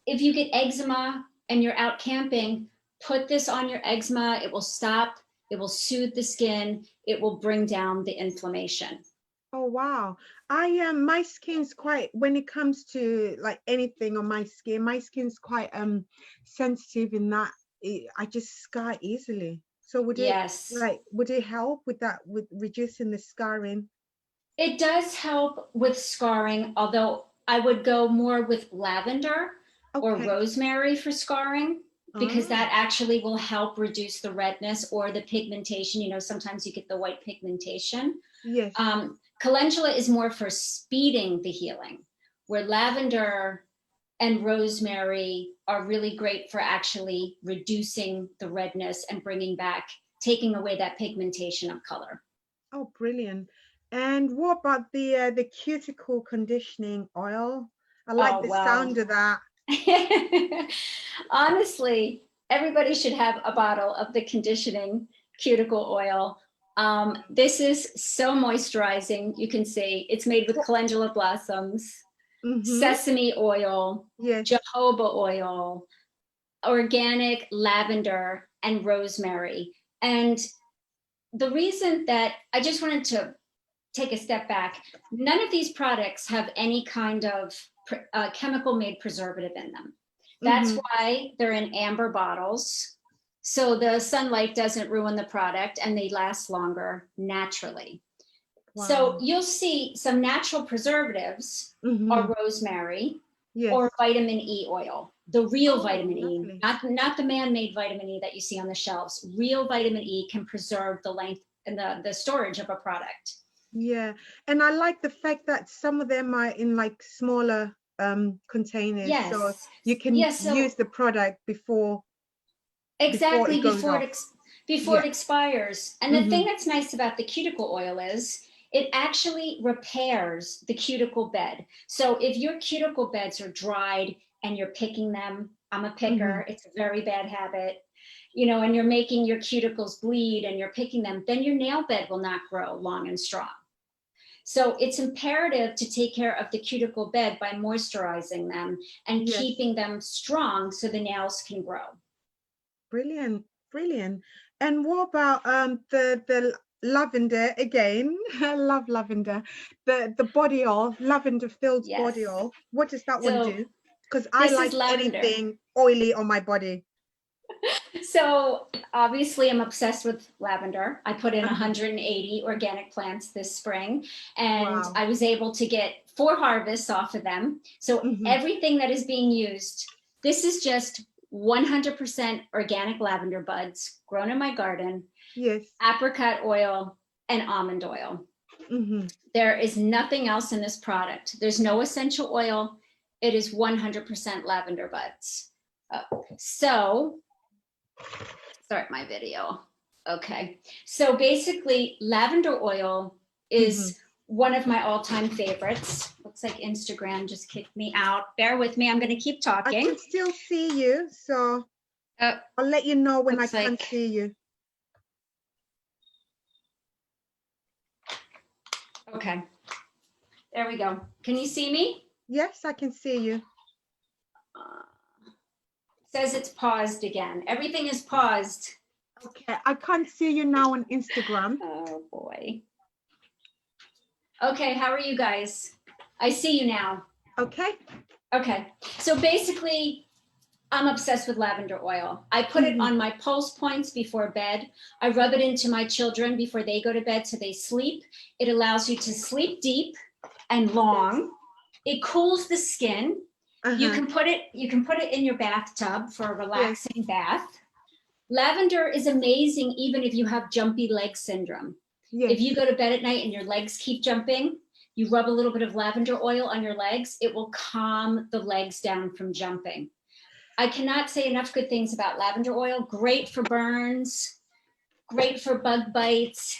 if you get eczema and you're out camping, put this on your eczema. It will stop. It will soothe the skin. It will bring down the inflammation. Oh, wow. My skin's quite, when it comes to like anything on my skin's quite sensitive in that I just scar easily. So would it help with that, with reducing the scarring? It does help with scarring, although I would go more with lavender or rosemary for scarring, because that actually will help reduce the redness or the pigmentation. You know, sometimes you get the white pigmentation. Yes. Calendula is more for speeding the healing, where lavender and rosemary are really great for actually reducing the redness and taking away that pigmentation of color. Oh, brilliant. And what about the cuticle conditioning oil? I like the sound of that. Honestly, everybody should have a bottle of the conditioning cuticle oil. This is so moisturizing. You can see it's made with calendula blossoms, sesame oil, jojoba oil, organic lavender, and rosemary. And the reason that I just wanted to take a step back, none of these products have any kind of chemical made preservative in them. That's why they're in amber bottles, so the sunlight doesn't ruin the product and they last longer naturally. So you'll see some natural preservatives are rosemary or vitamin E oil, the real vitamin E, not the man-made vitamin E that you see on the shelves. Real vitamin E can preserve the length and the storage of a product. Yeah, and I like the fact that some of them are in like smaller containers, so you can use the product before exactly it goes before off. Before it expires. And the thing that's nice about the cuticle oil is it actually repairs the cuticle bed. So if your cuticle beds are dried and you're picking them, I'm a picker, it's a very bad habit, you know, and you're making your cuticles bleed and you're picking them, then your nail bed will not grow long and strong. So it's imperative to take care of the cuticle bed by moisturizing them and keeping them strong so the nails can grow. Brilliant, brilliant. And what about the lavender again? I love lavender. The body oil, lavender filled body oil. What does that one do? Because I like anything oily on my body. So obviously I'm obsessed with lavender. I put in 180 organic plants this spring, and I was able to get 4 harvests off of them. So everything that is being used, this is just 100% organic lavender buds grown in my garden. Yes. Apricot oil and almond oil. There is nothing else in this product. There's no essential oil. It is 100% lavender buds. So start my video. Okay. So basically lavender oil is one of my all-time favorites. Looks like Instagram just kicked me out. Bear with me. I'm going to keep talking. I can still see you, so I'll let you know when I can't see you. Okay. There we go. Can you see me? Yes, I can see you. Says it's paused again. Everything is paused. Okay, I can't see you now on Instagram. Oh boy. Okay, how are you guys? I see you now. Okay. Okay, so basically, I'm obsessed with lavender oil. I put it on my pulse points before bed. I rub it into my children before they go to bed so they sleep. It allows you to sleep deep and long. It cools the skin. You can put it in your bathtub for a relaxing bath. Lavender is amazing even if you have jumpy leg syndrome. If you go to bed at night and your legs keep jumping, you rub a little bit of lavender oil on your legs, it will calm the legs down from jumping. I cannot say enough good things about lavender oil. Great for burns, great for bug bites.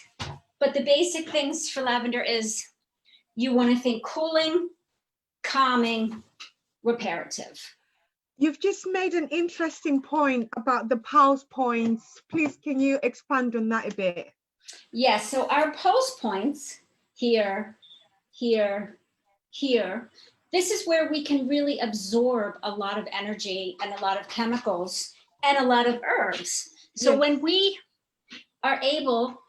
But the basic things for lavender is you want to think cooling, calming, reparative. You've just made an interesting point about the pulse points. Please, can you expand on that a bit? Yes, so our pulse points here, here, here, this is where we can really absorb a lot of energy and a lot of chemicals and a lot of herbs. So when we are able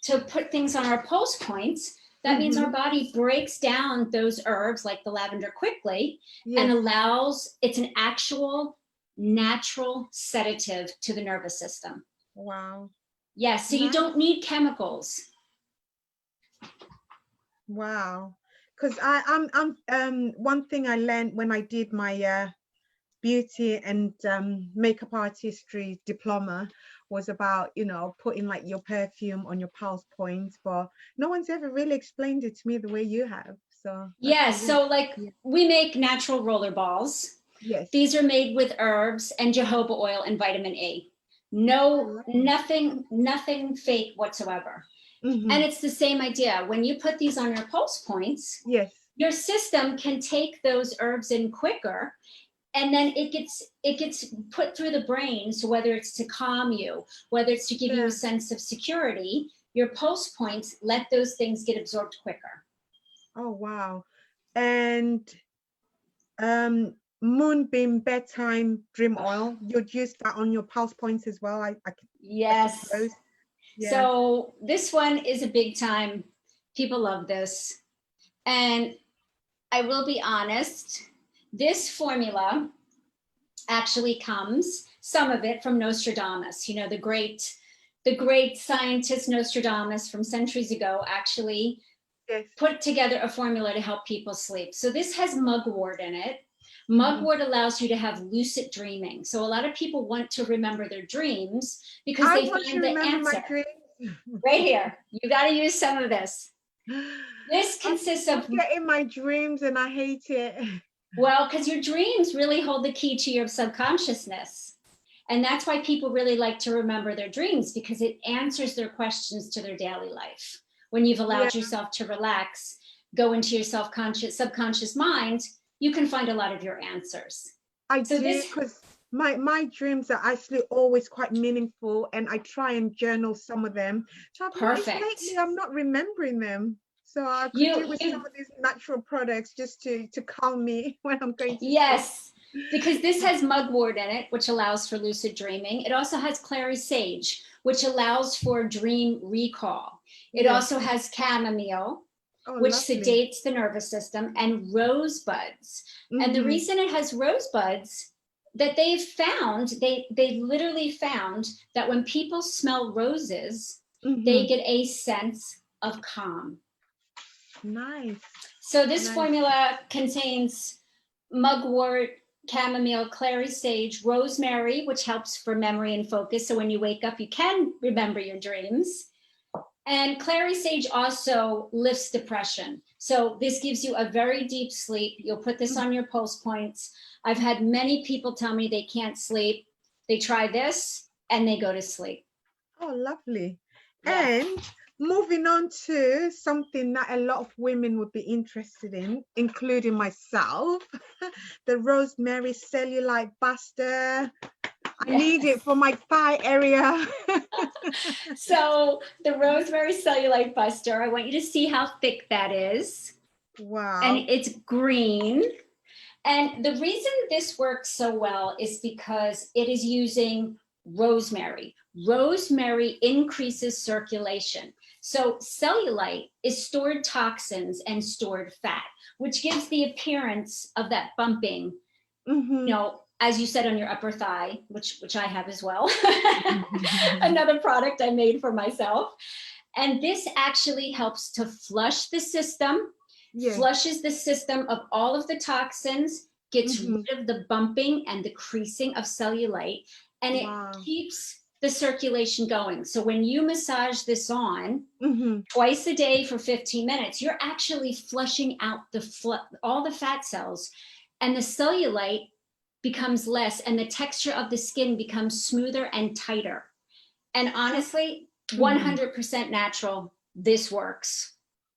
to put things on our pulse points, that means our body breaks down those herbs like the lavender quickly and allows, it's an actual natural sedative to the nervous system. Wow. Yes, so you don't need chemicals. Wow. Because I'm one thing I learned when I did my beauty and makeup artistry diploma was about, you know, putting like your perfume on your pulse points, but no one's ever really explained it to me the way you have. So so like we make natural roller balls. Yes. These are made with herbs and jojoba oil and vitamin E. No, nothing fake whatsoever. And it's the same idea. When you put these on your pulse points, your system can take those herbs in quicker, and then it gets put through the brain. So whether it's to calm you, whether it's to give you a sense of security, your pulse points let those things get absorbed quicker. Oh, wow. And moonbeam bedtime dream oil, you'd use that on your pulse points as well? Yes. So this one is a big time. People love this. And I will be honest, this formula actually comes, some of it, from Nostradamus. You know, the great scientist Nostradamus from centuries ago actually Yes. put together a formula to help people sleep. So this has mugwort in it. Mugwort allows you to have lucid dreaming. So a lot of people want to remember their dreams because I they want to find the remember my answer dreams. right here. You got to use some of this. This I'm consists of, getting my dreams and I hate it. well, because your dreams really hold the key to your subconsciousness. And that's why people really like to remember their dreams, because it answers their questions to their daily life. When you've allowed yourself to relax, go into your subconscious mind, you can find a lot of your answers. I do, because my dreams are actually always quite meaningful, and I try and journal some of them. So I've noticed lately I'm not remembering them. So I could do with some of these natural products just to calm me when I'm going to sleep. Because this has mugwort in it, which allows for lucid dreaming. It also has clary sage, which allows for dream recall. It also has chamomile, which sedates the nervous system, and rosebuds. And the reason it has rosebuds, that they've found, they literally found that when people smell roses, they get a sense of calm. Nice. So this formula contains mugwort, chamomile, clary sage, rosemary, which helps for memory and focus. So when you wake up, you can remember your dreams. And clary sage also lifts depression. So this gives you a very deep sleep. You'll put this on your pulse points. I've had many people tell me they can't sleep. They try this and they go to sleep. Oh, lovely. Yeah. And moving on to something that a lot of women would be interested in, including myself, the rosemary cellulite buster. I need it for my thigh area. So the rosemary cellulite buster, I want you to see how thick that is. Wow. And it's green. And the reason this works so well is because it is using rosemary. Rosemary increases circulation. So cellulite is stored toxins and stored fat, which gives the appearance of that bumping, you know, as you said, on your upper thigh, which I have as well. Another product I made for myself. And this actually helps to flush the system, flushes the system of all of the toxins, gets rid of the bumping and the creasing of cellulite, and it keeps the circulation going. So when you massage this on twice a day for 15 minutes, you're actually flushing out all the fat cells, and the cellulite becomes less, and the texture of the skin becomes smoother and tighter. And honestly, 100% natural, this works.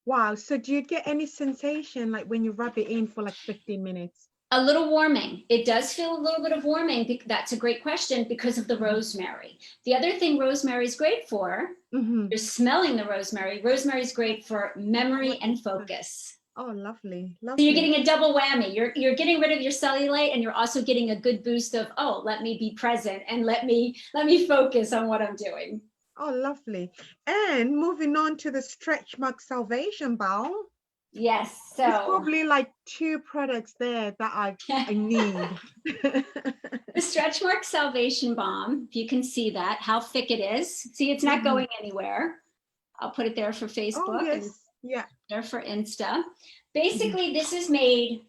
Wow. So do you get any sensation like when you rub it in for like 15 minutes? A little warming. It does feel a little bit of warming. That's a great question because of the rosemary. The other thing rosemary is great for, you're smelling the rosemary. Rosemary is great for memory and focus. Oh, lovely. So you're getting a double whammy. You're getting rid of your cellulite, and you're also getting a good boost of, oh, let me be present and let me focus on what I'm doing. Oh, lovely. And moving on to the Stretch Mark Salvation Balm. Yes. So there's probably like 2 products there that I need. The Stretch Mark Salvation Balm, if you can see that, how thick it is. See, it's not going anywhere. I'll put it there for Facebook. Oh, yes. And there for Insta. Basically, this is made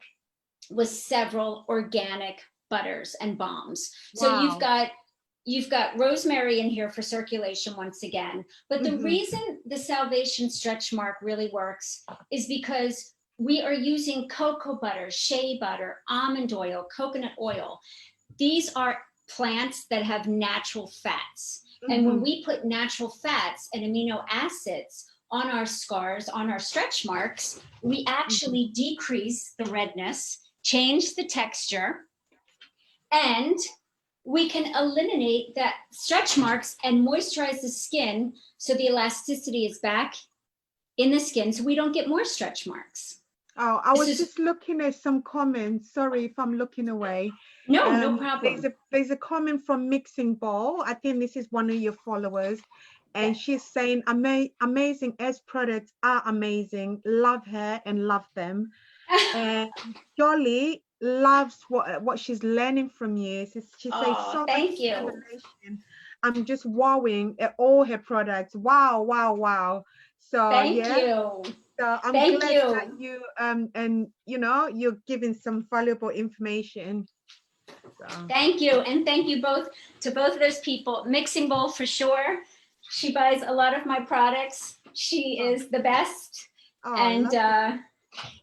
with several organic butters and balms. So you've got rosemary in here for circulation once again. But the reason the Salvation Stretch Mark really works is because we are using cocoa butter, shea butter, almond oil, coconut oil. These are plants that have natural fats. And when we put natural fats and amino acids on our scars, on our stretch marks, we actually decrease the redness, change the texture, and we can eliminate that stretch marks and moisturize the skin so the elasticity is back in the skin so we don't get more stretch marks. Oh, I was just looking at some comments. Sorry if I'm looking away. No problem. There's a comment from Mixing Bowl. I think this is one of your followers. And she's saying, amazing S products are amazing. Love her and love them. And Jolly loves what she's learning from you. She says, so thank you. I'm just wowing at all her products. Wow. So thank you. So I'm Thank glad you. that you and you know you're giving some valuable information. So. Thank you. And thank you both to both of those people. Mixing Bowl for sure. She buys a lot of my products. She is the best. Oh, And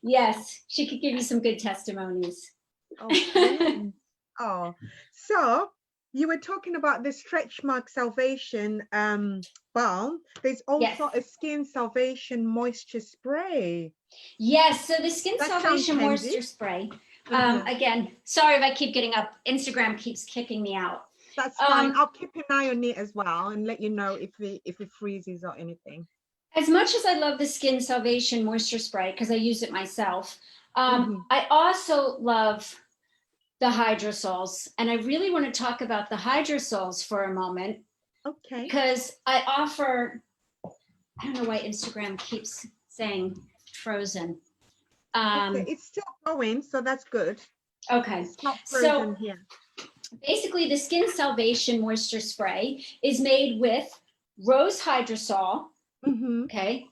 yes, she could give you some good testimonies. okay. Oh, so you were talking about the Stretch Mark Salvation balm. There's also a Skin Salvation moisture spray. Yes, so the Skin That Salvation sounds handy. moisture spray. Again, sorry if I keep getting up. Instagram keeps kicking me out. That's fine. I'll keep an eye on it as well and let you know if it freezes or anything. As much as I love the Skin Salvation moisture spray because I use it myself, I also love the hydrosols, and I really want to talk about the hydrosols for a moment. Okay. Because I offer, I don't know why Instagram keeps saying frozen. Okay, it's still going, so that's good. Okay. It's not frozen here. Basically, the Skin Salvation moisture spray is made with rose hydrosol. Okay,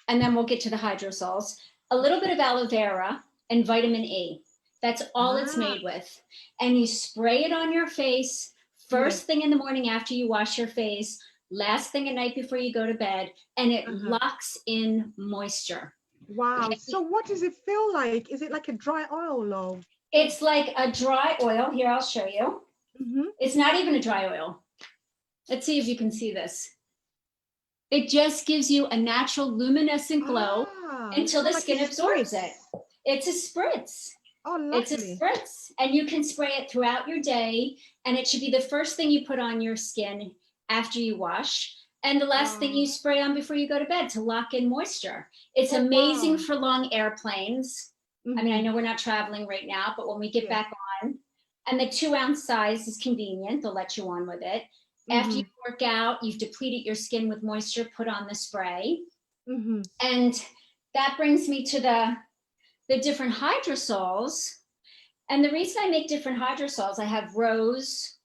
and then we'll get to the hydrosols. A little bit of aloe vera and vitamin E. That's all it's made with. And you spray it on your face first thing in the morning after you wash your face, last thing at night before you go to bed, and it locks in moisture. Wow. Okay. So what does it feel like? Is it like a dry oil or? It's like a dry oil. Here, I'll show you. It's not even a dry oil. Let's see if you can see this. It just gives you a natural luminescent glow until the skin absorbs it. It's a spritz. Oh, lovely. It's a spritz, and you can spray it throughout your day, and it should be the first thing you put on your skin after you wash, and the last thing you spray on before you go to bed to lock in moisture. It's amazing for long airplanes. I mean, I know we're not traveling right now, but when we get back on, and the 2-ounce size is convenient. They'll let you on with it. After you work out, you've depleted your skin with moisture, put on the spray. And that brings me to the different hydrosols. And the reason I make different hydrosols, I have rose,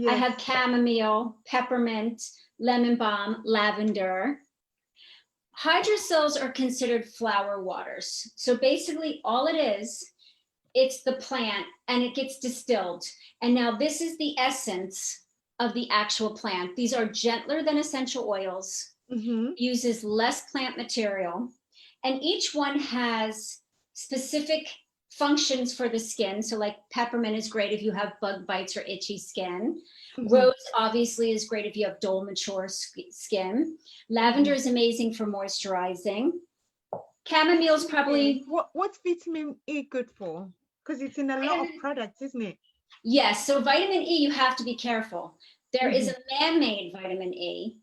I have chamomile, peppermint, lemon balm, lavender. Hydrosols are considered flower waters. So basically all it is, it's the plant and it gets distilled. And now this is the essence of the actual plant. These are gentler than essential oils, uses less plant material, and each one has specific functions for the skin. So like peppermint is great if you have bug bites or itchy skin. Rose obviously is great if you have dull, mature skin. Lavender is amazing for moisturizing. Chamomile is probably... What's vitamin E good for? Because it's in a lot of products, isn't it? Yes, so vitamin E, you have to be careful. There is a man-made vitamin E,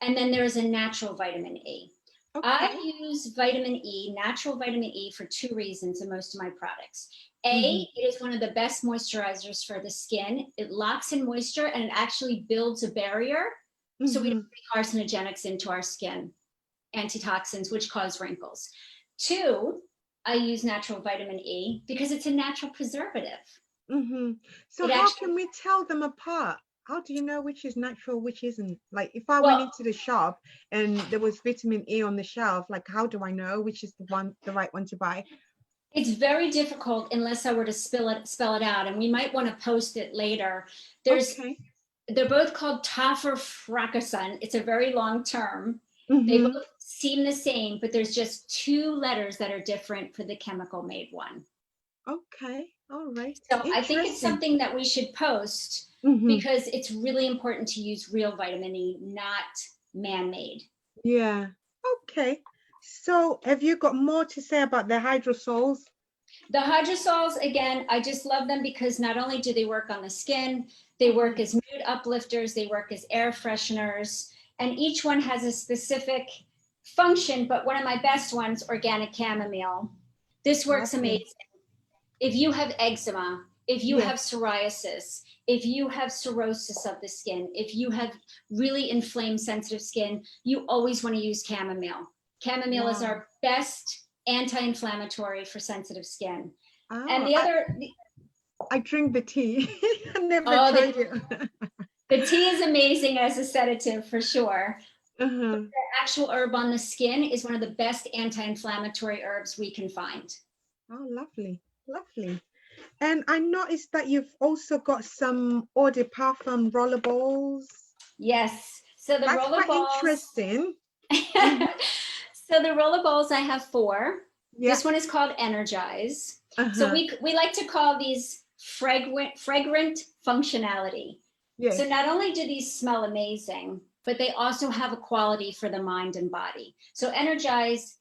and then there is a natural vitamin E. I use vitamin E, natural vitamin E, for 2 reasons in most of my products. A, it is one of the best moisturizers for the skin. It locks in moisture and it actually builds a barrier so we don't bring carcinogenics into our skin, antitoxins, which cause wrinkles. 2, I use natural vitamin E because it's a natural preservative. So how can we tell them apart? How do you know which is natural, which isn't? Like if I went into the shop and there was vitamin E on the shelf, like how do I know which is the right one to buy? It's very difficult unless I were to spell it out, and we might want to post it later. They're both called taffer-fracassun. It's a very long term. They both seem the same, but there's just 2 letters that are different for the chemical made one. Okay, all right. So I think it's something that we should post because it's really important to use real vitamin E, not man-made. Yeah, okay. So have you got more to say about the hydrosols? The hydrosols, again, I just love them because not only do they work on the skin, they work as mood uplifters, they work as air fresheners, and each one has a specific function, but one of my best ones, organic chamomile. This works amazing. If you have eczema, if you have psoriasis, if you have cirrhosis of the skin, if you have really inflamed sensitive skin, you always want to use chamomile. Chamomile is our best anti-inflammatory for sensitive skin. And the other... I drink the tea. I never tried it. The tea is amazing as a sedative for sure. Uh-huh. The actual herb on the skin is one of the best anti-inflammatory herbs we can find. Oh, lovely, lovely. And I noticed that you've also got some eau de parfum rollerballs. Yes. So the That's roller quite balls. interesting. Mhm. So the roller balls, I have 4. Yeah. This one is called Energize. So Uh-huh. we like to call these fragrant functionality. So Yes. not only do these smell amazing, but they also have a quality for the mind and body. So Energize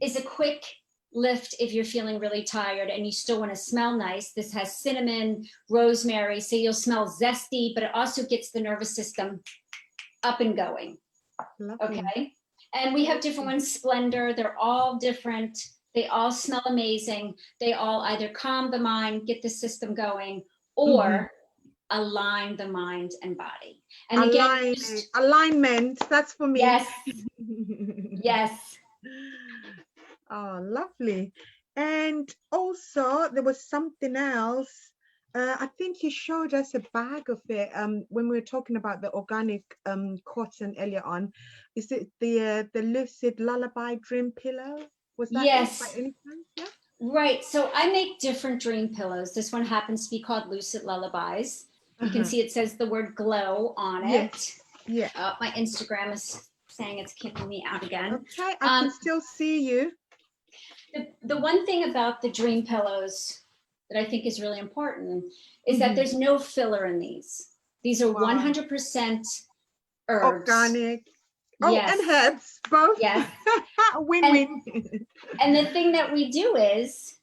is a quick lift if you're feeling really tired and you still want to smell nice. This has cinnamon, rosemary, so you'll smell zesty, but it also gets the nervous system up and going. Lovely. Okay. And we have different ones, Splendor. They're all different. They all smell amazing. They all either calm the mind, get the system going, or align the mind and body. And again, Alignment. That's for me. yes, yes. Oh, lovely. And also, there was something else. I think you showed us a bag of it when we were talking about the organic cotton earlier on. Is it the Lucid Lullaby Dream Pillow? Was that it by Yes. any chance? Yeah. Right. So I make different dream pillows. This one happens to be called Lucid Lullabies. You can see it says the word glow on it. Yeah. My Instagram is saying it's kicking me out again. Okay, I can still see you. The one thing about the dream pillows that I think is really important is that there's no filler in these. These are 100% herbs. Organic. Yes. Oh, and herbs, both. Yes. Win-win. And the thing that we do is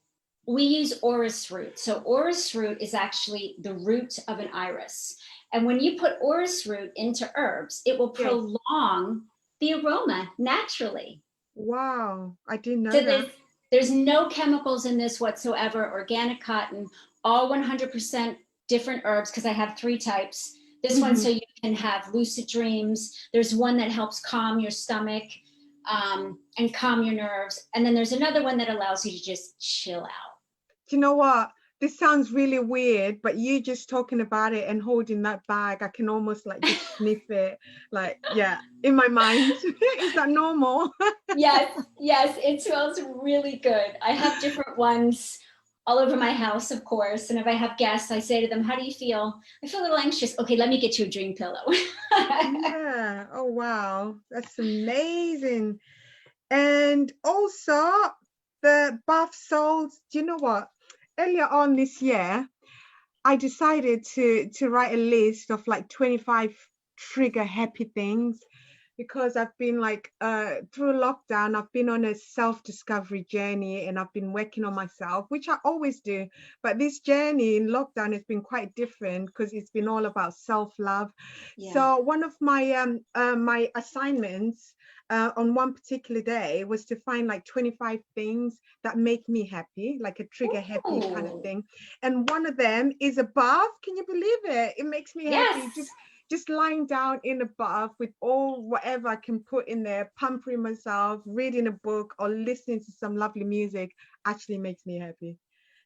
we use orris root. So orris root is actually the root of an iris. And when you put orris root into herbs, it will prolong the aroma naturally. Wow, I didn't know that. There's no chemicals in this whatsoever. Organic cotton, all 100% different herbs, because I have 3 types. This one, so you can have lucid dreams. There's one that helps calm your stomach and calm your nerves. And then there's another one that allows you to just chill out. Do you know what? This sounds really weird, but you just talking about it and holding that bag, I can almost like just sniff it, like, yeah, in my mind. Is that normal? Yes, it smells really good. I have different ones all over my house, of course. And if I have guests, I say to them, how do you feel? I feel a little anxious. Okay, let me get you a dream pillow. Yeah. Oh, wow. That's amazing. And also the bath salts. Do you know what? Earlier on this year, I decided to write a list of like 25 trigger happy things, because I've been like through lockdown, I've been on a self-discovery journey and I've been working on myself, which I always do. But this journey in lockdown has been quite different because it's been all about self-love. Yeah. So one of my my assignments on one particular day was to find like 25 things that make me happy, like a trigger happy kind of thing. And one of them is a bath. Can you believe it? It makes me happy. Just lying down in a bath with all whatever I can put in there, pampering myself, reading a book or listening to some lovely music actually makes me happy.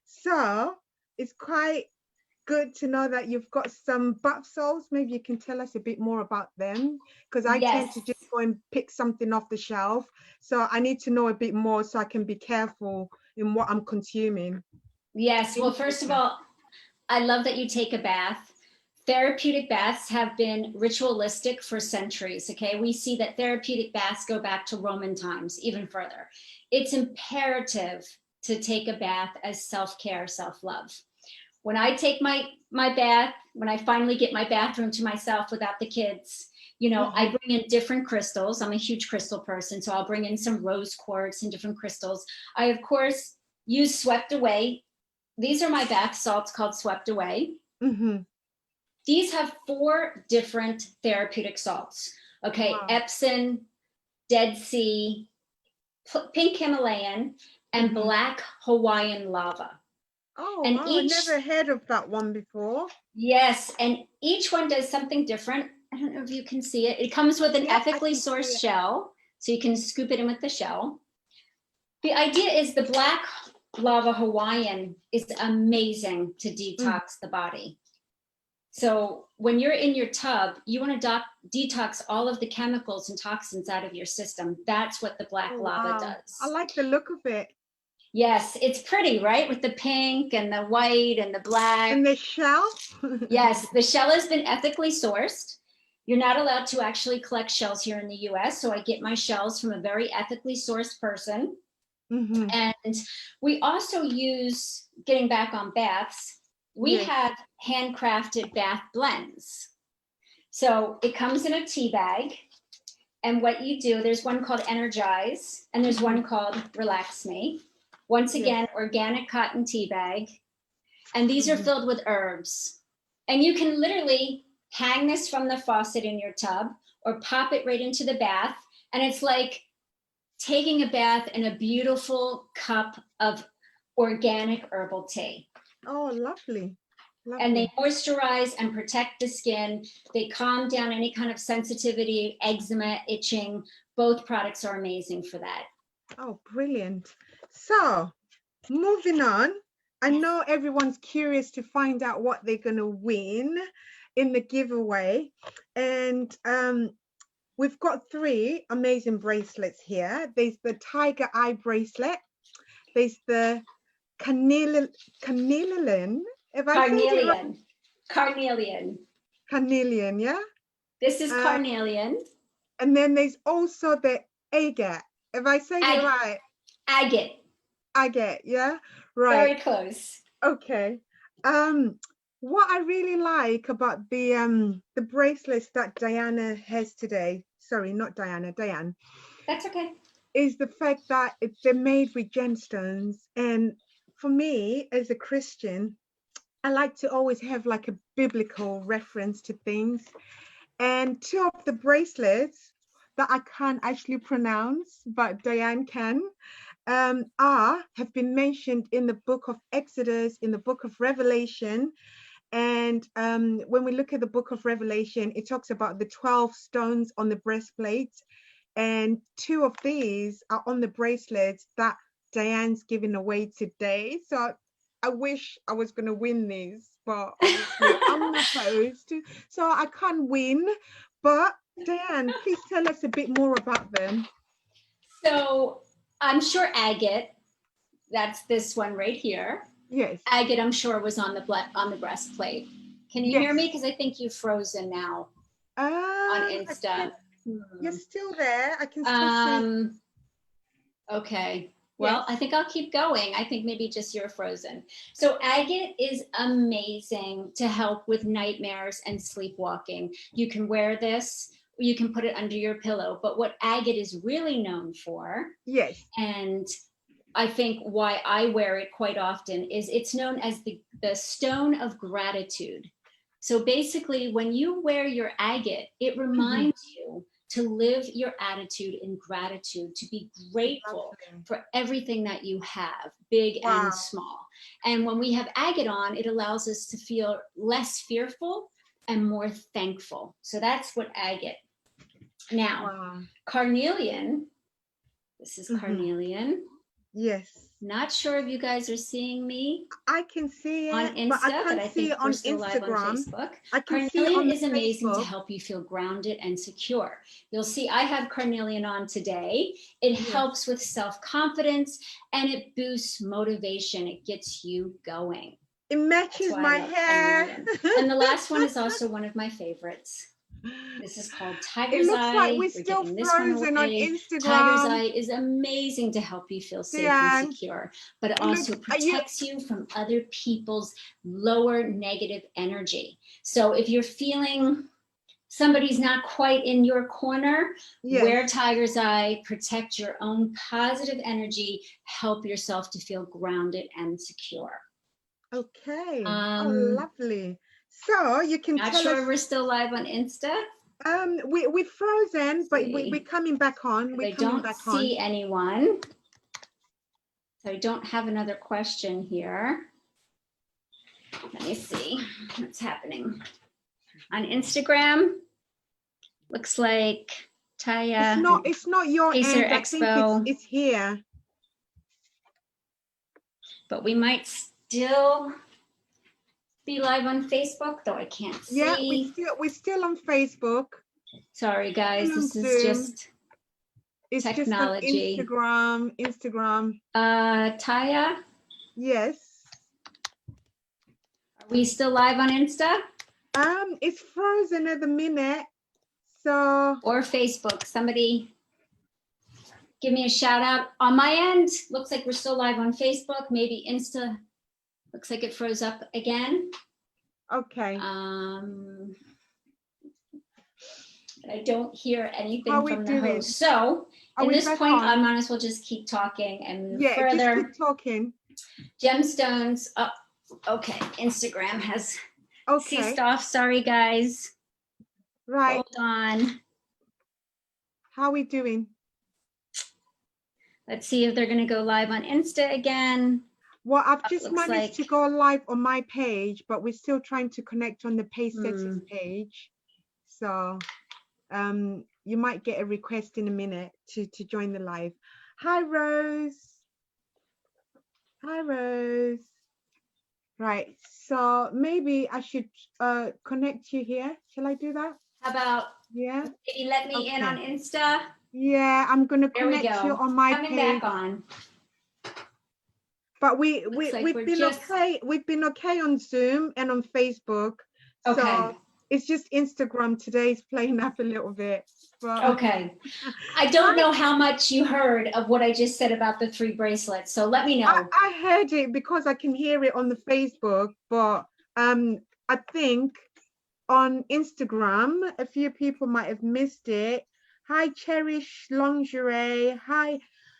So it's quite good to know that you've got some bath salts. Maybe you can tell us a bit more about them, because I tend to just go and pick something off the shelf. So I need to know a bit more so I can be careful in what I'm consuming. Yes. Well, first of all, I love that you take a bath. Therapeutic baths have been ritualistic for centuries, okay? We see that therapeutic baths go back to Roman times, even further. It's imperative to take a bath as self-care, self-love. When I take my bath, when I finally get my bathroom to myself without the kids, you know, I bring in different crystals. I'm a huge crystal person, so I'll bring in some rose quartz and different crystals. I, of course, use Swept Away. These are my bath salts called Swept Away. These have 4 different therapeutic salts. Okay, Epsom, Dead Sea, pink Himalayan, and black Hawaiian lava. Oh, and wow, I never heard of that one before. Yes, and each one does something different. I don't know if you can see it. It comes with an ethically sourced shell, so you can scoop it in with the shell. The idea is the black lava Hawaiian is amazing to detox the body. So when you're in your tub, you want to detox all of the chemicals and toxins out of your system. That's what the black lava does. I like the look of it. Yes, it's pretty, right? With the pink and the white and the black. And the shell? Yes, the shell has been ethically sourced. You're not allowed to actually collect shells here in the US. So I get my shells from a very ethically sourced person. Mm-hmm. And we also use, getting back on baths, we have handcrafted bath blends. So it comes in a tea bag. And what you do, there's one called Energize, and there's one called Relax Me. Once again, organic cotton tea bag. And these are filled with herbs. And you can literally hang this from the faucet in your tub or pop it right into the bath. And it's like taking a bath in a beautiful cup of organic herbal tea. Oh, lovely. And they moisturize and protect the skin. They calm down any kind of sensitivity, eczema, itching. Both products are amazing for that. Oh, brilliant. So moving on, I know everyone's curious to find out what they're going to win in the giveaway. And we've got 3 amazing bracelets here. There's the tiger eye bracelet. There's the carnelian. Carnelian, yeah? This is carnelian. And then there's also the agate. If I say it right. Agate. Agate, yeah? Right. Very close. Okay. What I really like about the bracelets that Diana has today, sorry, not Diana, Diane. That's okay. Is the fact that they're made with gemstones. And for me, as a Christian, I like to always have like a biblical reference to things. And 2 of the bracelets that I can't actually pronounce, but Diane can, have been mentioned in the book of Exodus, in the book of Revelation. And when we look at the book of Revelation, it talks about the 12 stones on the breastplate. And 2 of these are on the bracelets that Diane's giving away today. So I wish I was going to win these, but obviously I'm not supposed to. So I can't win. But Diane, please tell us a bit more about them. So I'm sure agate, that's this one right here. Yes. Agate, I'm sure, was on the breastplate. Can you hear me? Because I think you've frozen now on Insta. You're still there. I can still see. Okay. Well, I think I'll keep going. I think maybe just you're frozen. So agate is amazing to help with nightmares and sleepwalking. You can wear this, you can put it under your pillow, but what agate is really known for, and I think why I wear it quite often, is it's known as the stone of gratitude. So basically, when you wear your agate, it reminds you to live your attitude in gratitude, to be grateful for everything that you have, big and small. And when we have agate on, it allows us to feel less fearful and more thankful. So that's what agate. Now, carnelian, this is carnelian. Yes. Not sure if you guys are seeing me. I can see it on Insta, but I can't see it on Instagram. Carnelian is amazing to help you feel grounded and secure. You'll see I have carnelian on today. It helps with self-confidence and it boosts motivation. It gets you going. It matches my hair. And the last one is also one of my favorites. This is called Tiger's Eye. It looks like we're still frozen on Instagram. Tiger's Eye is amazing to help you feel safe and secure, but it also protects you from other people's lower negative energy. So if you're feeling somebody's not quite in your corner, wear Tiger's Eye, protect your own positive energy, help yourself to feel grounded and secure. Okay. Oh, lovely. So you can not sure if we're still live on Insta. We're frozen, but we're coming back on. I don't see anyone. So I don't have another question here. Let me see what's happening. On Instagram, looks like Taya. It's not your Pacer end. Expo. I think it's here. But we might still be live on Facebook, though I can't see. Yeah, we're still on Facebook. Sorry, guys. Still on This is Zoom. just It's technology. just on Instagram. Taya, Yes. are we still live on Insta? It's frozen at the minute. So. Or Facebook. Somebody give me a shout out. On my end, looks like we're still live on Facebook. Maybe Insta. Looks like it froze up again. Okay. I don't hear anything How from the doing? host. So Are at this point, on? I might as well just keep talking and yeah, further. just keep talking. Gemstones. Oh, okay. Instagram has ceased Okay. off. Sorry, guys. Right. Hold on. How are we doing? Let's see if they're going to go live on Insta again. Well, I've just managed like to go live on my page, but we're still trying to connect on the Pacesetters page. So you might get a request in a minute to join the live. Hi, Rose. Hi, Rose. Right. So maybe I should connect you here. Shall I do that? How about, yeah, maybe let me in on Insta? Yeah, I'm going to connect you on my Coming page. back on. But we've been okay. We've been okay on Zoom and on Facebook. Okay. So it's just Instagram today's playing up a little bit. But okay. I don't know how much you heard of what I just said about the 3 bracelets. So let me know. I heard it because I can hear it on the Facebook, but I think on Instagram a few people might have missed it. Hi, Cherish Lingerie. Hi,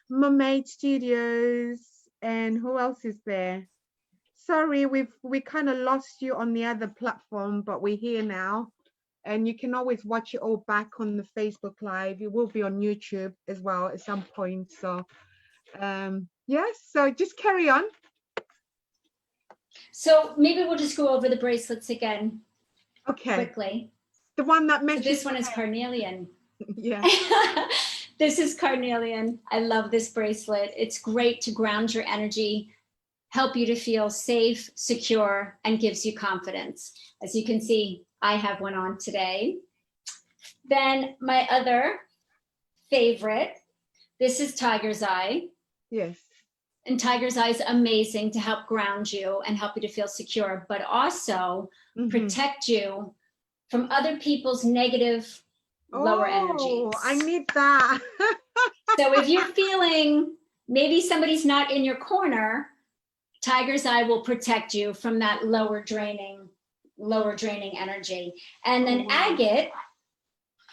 Mermaid Studios. And who else is there? Sorry, we kind of lost you on the other platform, but we're here now. And you can always watch it all back on the Facebook Live. It will be on YouTube as well at some point. So, yes, so just carry on. So maybe we'll just go over the bracelets again. Okay. Quickly. The one that mentions. So this one is carnelian. Yeah. This is carnelian. I love this bracelet. It's great to ground your energy, help you to feel safe, secure, and gives you confidence. As you can see, I have one on today. Then my other favorite, this is Tiger's Eye. Yes. And Tiger's Eye is amazing to help ground you and help you to feel secure, but also protect you from other people's negative lower energies. I need that. So if you're feeling maybe somebody's not in your corner, Tiger's Eye will protect you from that lower draining energy. And then agate,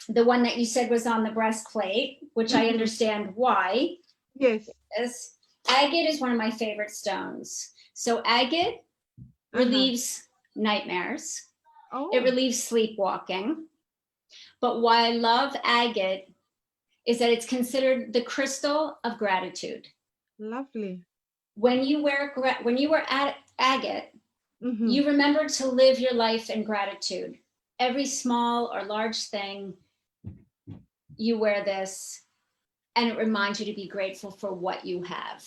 the one that you said was on the breastplate, which I understand why. Yes. Agate is one of my favorite stones. So agate relieves nightmares. It relieves sleepwalking. But why I love agate is that it's considered the crystal of gratitude. Lovely. When you wear agate, you remember to live your life in gratitude. Every small or large thing, you wear this, and it reminds you to be grateful for what you have.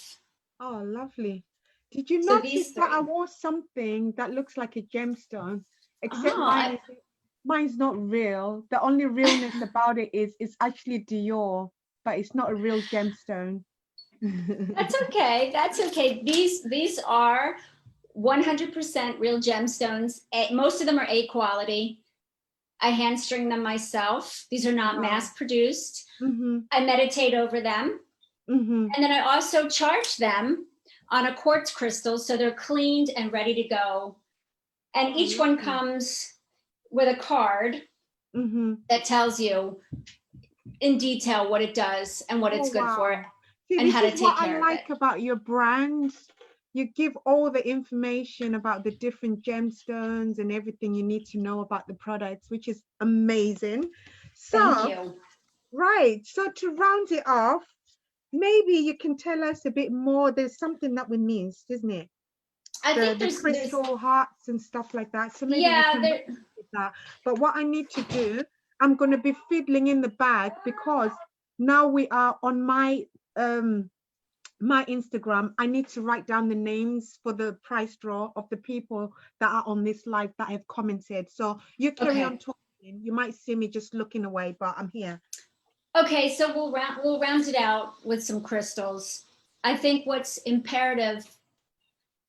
Oh, lovely. Did you notice that I wore something that looks like a gemstone, except mine's not real. The only realness about it is it's actually Dior, but it's not a real gemstone. That's okay. That's okay. These are 100% real gemstones. Most of them are A quality. I hand string them myself. These are not mass produced. I meditate over them. And then I also charge them on a quartz crystal, so they're cleaned and ready to go. And each one comes with a card that tells you in detail what it does and what it's good for. See, and how to take care of it. What I like about your brand, you give all the information about the different gemstones and everything you need to know about the products, which is amazing. So, thank you. Right. So to round it off, maybe you can tell us a bit more. There's something that we missed, isn't it? I think the crystal hearts and stuff like that. So maybe that. But what I need to do, I'm going to be fiddling in the bag because now we are on my my Instagram, I need to write down the names for the prize draw of the people that are on this live that have commented. So you carry on talking. You might see me just looking away, but I'm here. Okay, so we'll round it out with some crystals. I think what's imperative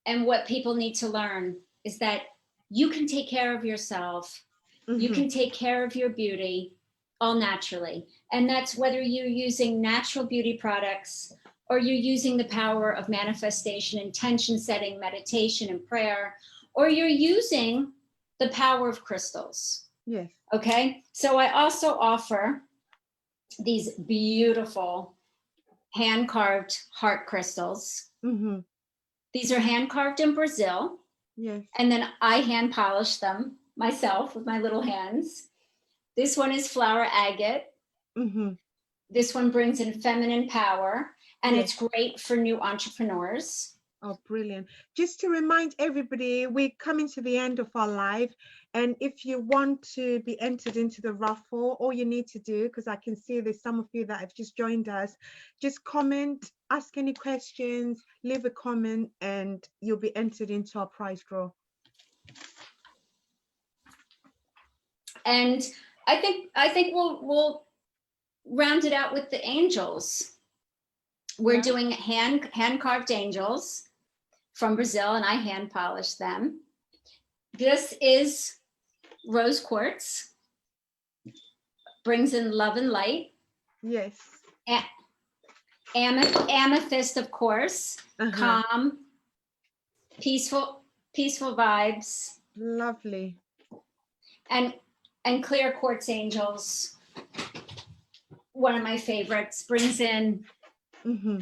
and what people need to learn is that you can take care of yourself. You can take care of your beauty all naturally. And that's whether you're using natural beauty products or you're using the power of manifestation, intention setting, meditation, and prayer, or you're using the power of crystals. Yes. Okay. So I also offer these beautiful hand-carved heart crystals. These are hand-carved in Brazil. Yes. And then I hand polish them myself with my little hands. This one is flower agate. This one brings in feminine power, and it's great for new entrepreneurs. Oh, brilliant. Just to remind everybody, we're coming to the end of our live. And if you want to be entered into the raffle, all you need to do, because I can see there's some of you that have just joined us, just comment, ask any questions, leave a comment, and you'll be entered into our prize draw. And I think we'll round it out with the angels. We're doing hand-carved angels from Brazil, and I hand polish them. This is rose quartz, brings in love and light. Yes. Amethyst, of course, calm, peaceful vibes. Lovely. And clear quartz angels, one of my favorites, brings in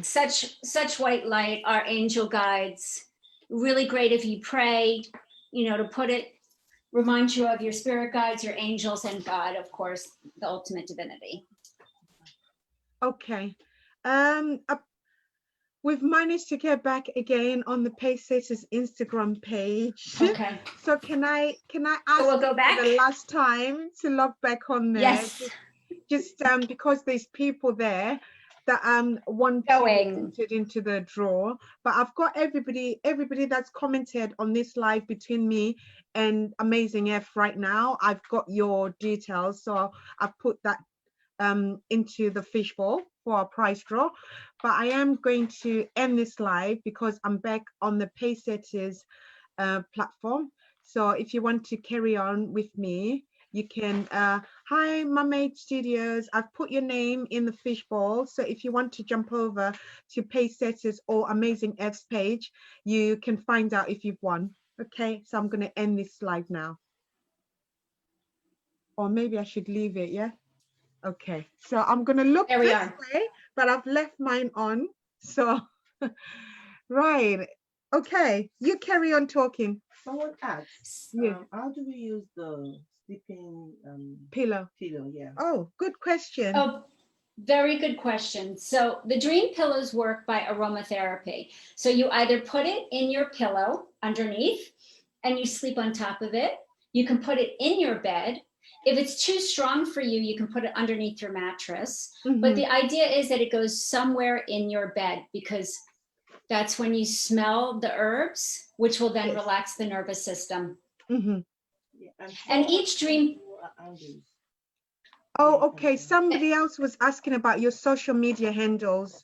such white light. Our angel guides, really great if you pray, to put it, remind you of your spirit guides, your angels, and God, of course, the ultimate divinity. Okay. We've managed to get back again on the Pacesetters Instagram page. Okay. So can I ask so we'll go back? for the last time to log back on there? Yes. Just because there's people there that want to be entered into the draw. But I've got everybody that's commented on this live between me and Amazing F right now. I've got your details, so I've put that into the fishbowl for our prize draw. But I am going to end this live because I'm back on the Pacesetters platform. So if you want to carry on with me, you can. Hi, Mermaid Studios. I've put your name in the fishbowl. So if you want to jump over to Pacesetters or Amazing F's page, you can find out if you've won. Okay, so I'm going to end this live now. Or maybe I should leave it, yeah? Okay, so I'm going to look this way, but I've left mine on. So, right. Okay, you carry on talking. Someone asks, how do we use the sleeping pillow? Yeah. Oh, good question. Oh, very good question. So the dream pillows work by aromatherapy. So you either put it in your pillow underneath and you sleep on top of it. You can put it in your bed. If it's too strong for you, you can put it underneath your mattress. But the idea is that it goes somewhere in your bed because that's when you smell the herbs, which will then relax the nervous system. Yeah, and each dream. Oh, okay. Somebody else was asking about your social media handles.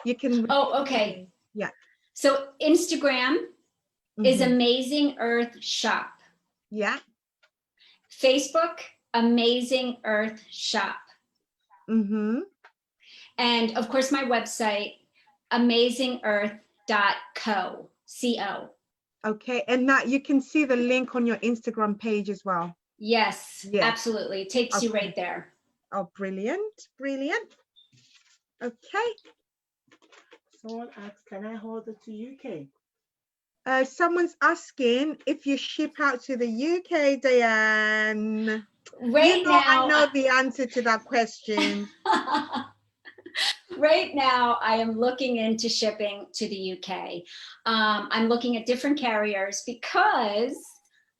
You can. Oh, okay. Yeah. So Instagram is Amazing Earth Shop. Yeah. Facebook, Amazing Earth Shop. And of course, my website, amazingearth.co. Co. Okay, and that you can see the link on your Instagram page as well. Yes, absolutely. It takes you right there. Oh, brilliant, brilliant. Okay. Someone asked, can I hold it to UK? Someone's asking if you ship out to the UK, Diane. Right now, I know the answer to that question. Right now, I am looking into shipping to the UK. I'm looking at different carriers because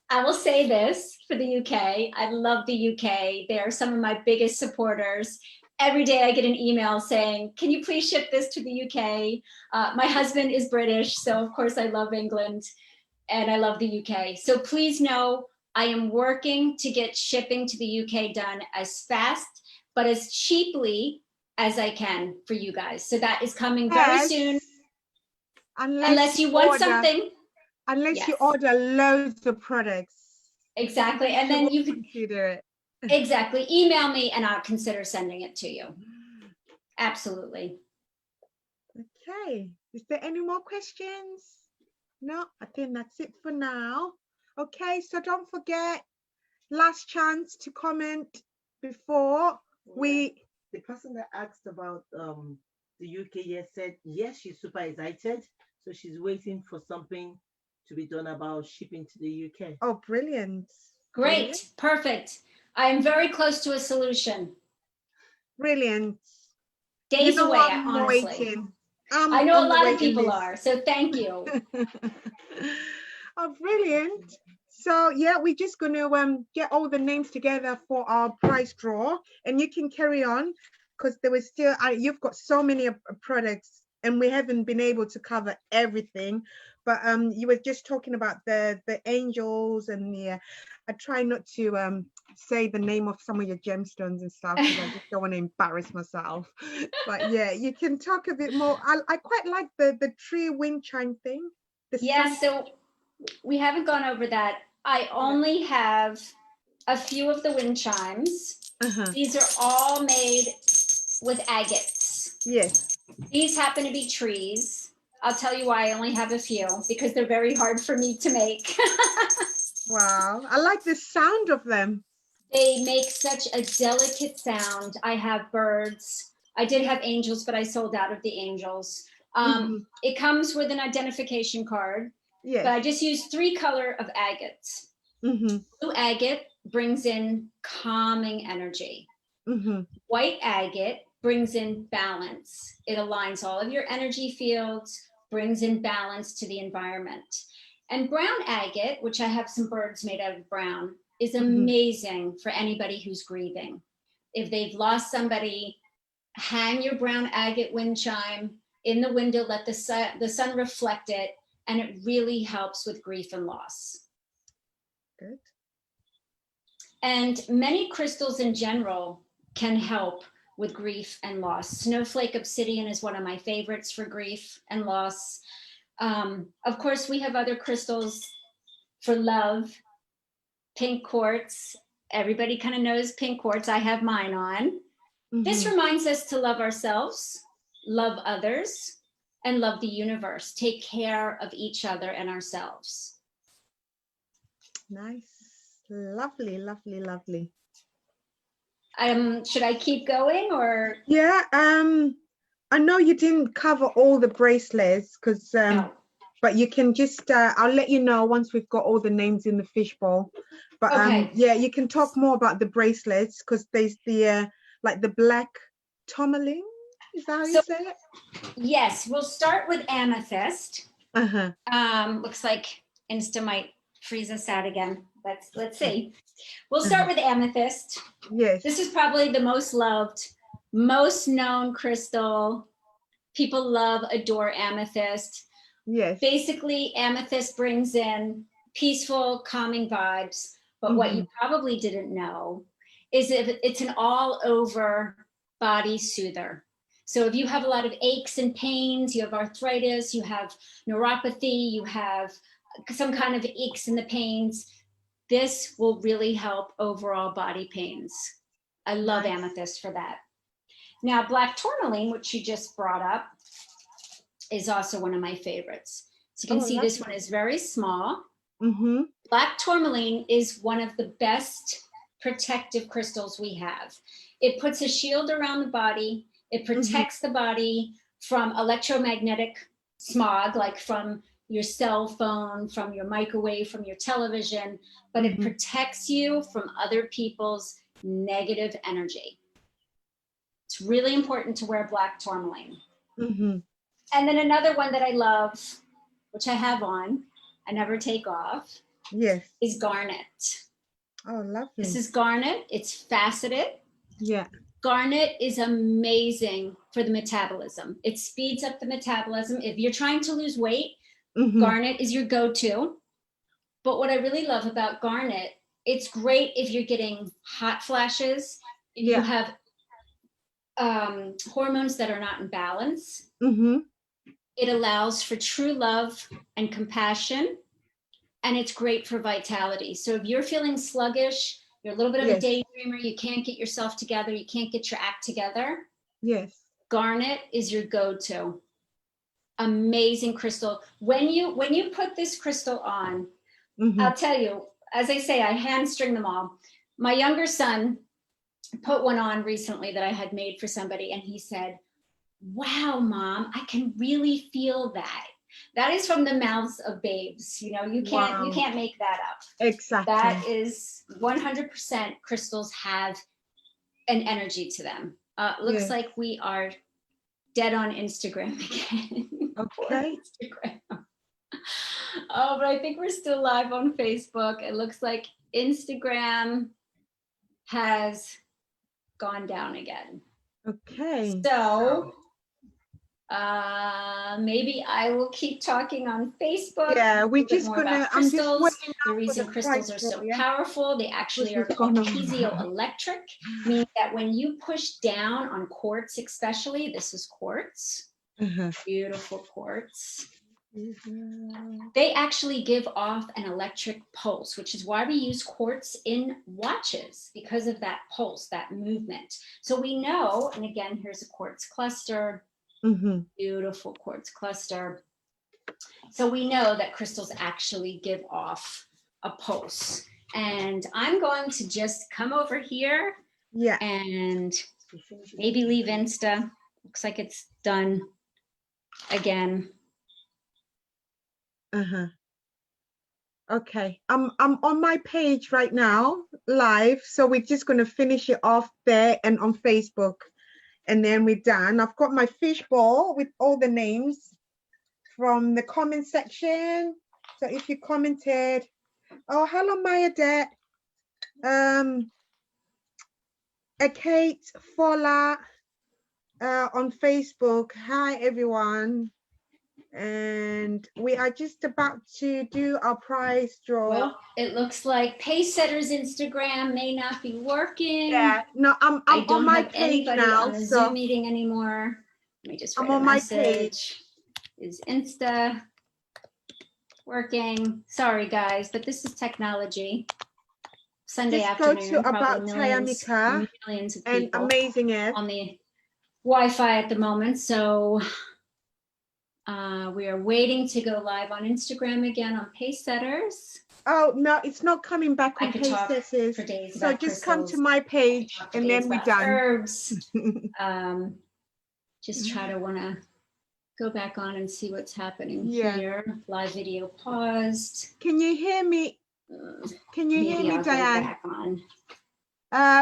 I will say this for the UK. I love the UK. They are some of my biggest supporters. every day I get an email saying, can you please ship this to the UK? My husband is British, so of course I love England and I love the UK. So please know I am working to get shipping to the UK done as fast, but as cheaply as I can for you guys. So that is coming very soon. Unless you want something. Unless you order loads of products. Exactly. And then you can consider it. Exactly. Email me and I'll consider sending it to you. Absolutely. Okay. Is there any more questions? No, I think that's it for now. Okay, so don't forget, last chance to comment before we... The person that asked about the UK said, yes, she's super excited. So she's waiting for something to be done about shipping to the UK. Oh, brilliant. Great. Brilliant. Perfect. I am very close to a solution. Brilliant. Days away, honestly. Waiting. I know a lot of people are, so thank you. Oh, brilliant. So yeah, we're just going to get all the names together for our prize draw, and you can carry on because there was still, you've got so many products and we haven't been able to cover everything, but you were just talking about the angels and the, I try not to say the name of some of your gemstones and stuff because I just don't want to embarrass myself. But yeah, you can talk a bit more. I quite like the tree wind chime thing. Yeah, so we haven't gone over that. I only have a few of the wind chimes. These are all made with agates. Yes. These happen to be trees. I'll tell you why I only have a few, because they're very hard for me to make. Wow, I like the sound of them. They make such a delicate sound. I have birds. I did have angels, but I sold out of the angels. It comes with an identification card. Yes. But I just used 3 color of agates. Blue agate brings in calming energy. White agate brings in balance. It aligns all of your energy fields, brings in balance to the environment. And brown agate, which I have some birds made out of brown, is amazing for anybody who's grieving. If they've lost somebody, hang your brown agate wind chime in the window, let the sun reflect it, and it really helps with grief and loss. Good. And many crystals in general can help with grief and loss. Snowflake obsidian is one of my favorites for grief and loss. Of course, we have other crystals for love. Pink quartz, everybody kind of knows pink quartz. I have mine on. This reminds us to love ourselves, love others, and love the universe. Take care of each other and ourselves. Nice. Lovely, lovely, lovely. Should I keep going or? Yeah, I know you didn't cover all the bracelets because no. But you can just I'll let you know once we've got all the names in the fishbowl. But okay. Yeah, you can talk more about the bracelets because there's the like the black tourmaline. Is that how you say it? Yes, we'll start with amethyst. Looks like Insta might freeze us out again. Let's see. We'll start with amethyst. Yes. This is probably the most loved, most known crystal. People love, adore amethyst. Yes. Basically, amethyst brings in peaceful, calming vibes. But what you probably didn't know is it's an all-over body soother. So if you have a lot of aches and pains, you have arthritis, you have neuropathy, you have some kind of aches and the pains, this will really help overall body pains. I love amethyst for that. Now, black tourmaline, which you just brought up, is also one of my favorites. So you can see this one is very small. Black tourmaline is one of the best protective crystals we have. It puts a shield around the body. It protects the body from electromagnetic smog, like from your cell phone, from your microwave, from your television, but it protects you from other people's negative energy. It's really important to wear black tourmaline. And then another one that I love, which I have on, I never take off, is garnet. Oh, lovely. This is garnet. It's faceted. Yeah. Garnet is amazing for the metabolism. It speeds up the metabolism. If you're trying to lose weight, garnet is your go-to. But what I really love about garnet, it's great if you're getting hot flashes, if you have hormones that are not in balance. It allows for true love and compassion, and it's great for vitality. So if you're feeling sluggish, you're a little bit of a daydreamer, you can't get yourself together, you can't get your act together. Garnet is your go-to. Amazing crystal. When you put this crystal on, I'll tell you, as I say, I hamstring them all. My younger son put one on recently that I had made for somebody, and he said, "Wow, Mom, I can really feel that." That is from the mouths of babes. You know, you can't make that up. Exactly. That is 100% crystals have an energy to them. Looks like we are dead on Instagram again. Okay. Instagram. Oh, but I think we're still live on Facebook. It looks like Instagram has gone down again. Okay. So maybe I will keep talking on Facebook. Yeah, we're just gonna. I'm just waiting the reason crystals are so powerful. They actually are called piezoelectric, meaning that when you push down on quartz, especially, this is quartz, beautiful quartz. They actually give off an electric pulse, which is why we use quartz in watches, because of that pulse, that movement. So we know, and again, here's a quartz cluster. Beautiful quartz cluster. So we know that crystals actually give off a pulse. And I'm going to just come over here and maybe leave Insta. Looks like it's done again. Okay, I'm on my page right now, live. So we're just going to finish it off there and on Facebook. And then we're done. I've got my fishbowl with all the names from the comment section. So if you commented, oh, hello, Maya Det, Kate Fola on Facebook. Hi, everyone. And we are just about to do our prize draw. Well, it looks like Pacesetters Instagram may not be working. Yeah, no, I'm on my page now. On a Zoom meeting anymore. Let me just write a message. Is Insta working? Sorry, guys, but this is technology. Sunday afternoon. Just go to about Tayamika millions of and people amazing it on the Wi-Fi at the moment. So we are waiting to go live on Instagram again on Pacesetters. Oh, no, it's not coming back on Pacesetters. So just come to my page and then we're done. Herbs. Just try to want to go back on and see what's happening here. Live video paused. Can you hear me? Can you hear me, Diane? Back on.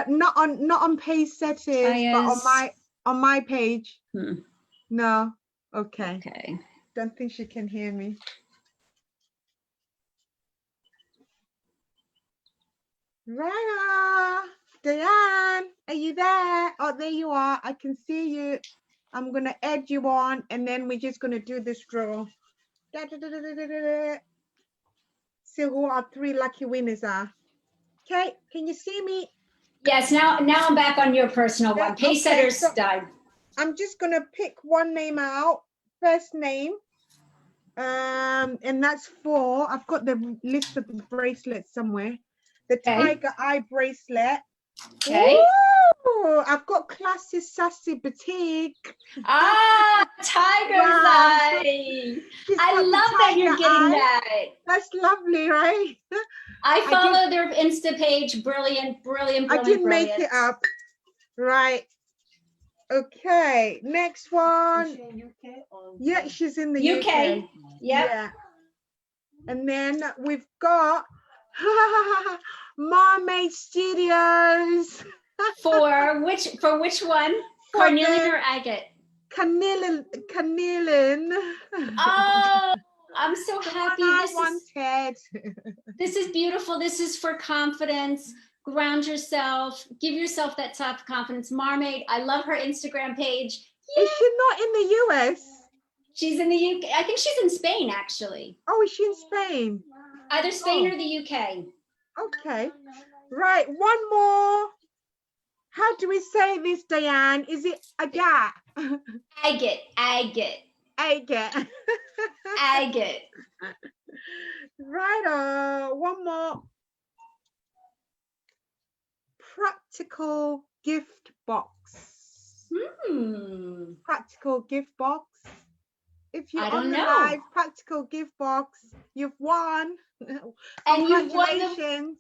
Not on Pacesetters, but on my page. No. Okay. Don't think she can hear me. Raya, Diane, are you there? Oh, there you are. I can see you. I'm gonna add you on, and then we're just gonna do this draw. See who our 3 lucky winners are. Okay, can you see me? Yes. Now I'm back on your personal one. Pacesetters died. I'm just gonna pick one name out, first name, and that's 4. I've got the list of the bracelets somewhere. The tiger eye bracelet. Okay. Ooh, I've got Classy Sassy Boutique. Ah, tiger's eye. I love that you're getting that. That's lovely, right? I follow their Insta page. Brilliant. I did make it up. Right. Okay, next one. Is she in UK or yeah, she's in the UK. Yeah. And then we've got Mermaid Studios. For which one? Carnelian or agate? Carnelian. Oh, I'm so happy. This is beautiful. This is for confidence. ground yourself, give yourself that self-confidence. Marmaid, I love her Instagram page. Is she not in the US? She's in the UK. I think she's in Spain, actually. Oh, is she in Spain? Either Spain or the UK. Okay. Right. One more. How do we say this, Diane? Is it agate? Agate. Agate. Agate. Right. One more. Practical gift box. Practical gift box. If you're on the live practical gift box, you've won. And you've won the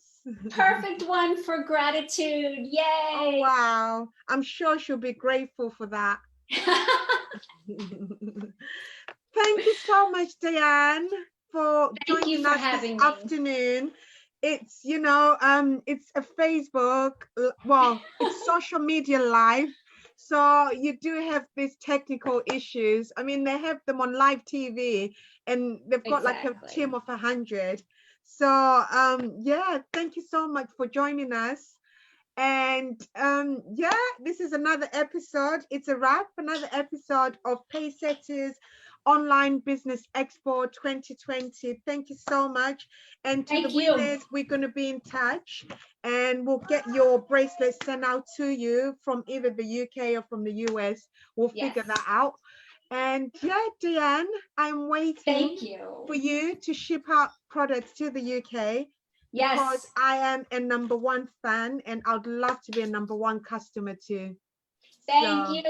perfect one for gratitude. Yay! Oh wow! I'm sure she'll be grateful for that. Thank you so much, Diane, for joining us this afternoon. It's it's a Facebook, well, it's social media live. So you do have these technical issues. I mean, they have them on live TV and they've got like a team of 100. So yeah, thank you so much for joining us. And yeah, this is another episode. It's a wrap, another episode of Pacesetters Online Business Expo 2020. Thank you so much. And to the winners, we're going to be in touch and we'll get your bracelet sent out to you from either the UK or from the US. We'll figure that out. And yeah, Diane, I'm waiting for you to ship out products to the UK. Yes. Because I am a #1 fan and I'd love to be a #1 customer too. Thank you.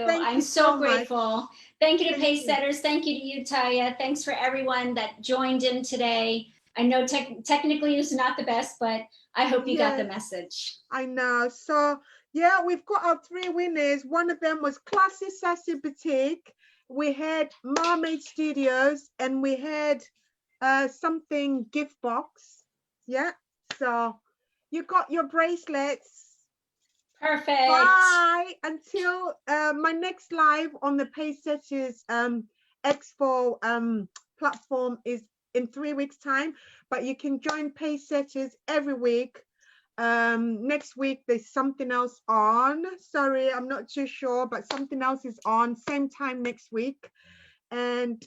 I'm so grateful. Thank you to Pacesetters. Thank you to you, Taya. Thanks for everyone that joined in today. I know technically it's not the best, but I hope you got the message. I know. So yeah, we've got our 3 winners. One of them was Classy Sassy Boutique. We had Mermaid Studios and we had something gift box. Yeah. So you got your bracelets. Perfect. Bye. Until my next live on the Pacesetters Expo platform is in 3 weeks time, but you can join Pacesetters every week. Next week there's something else on. Sorry, I'm not too sure, but something else is on same time next week. And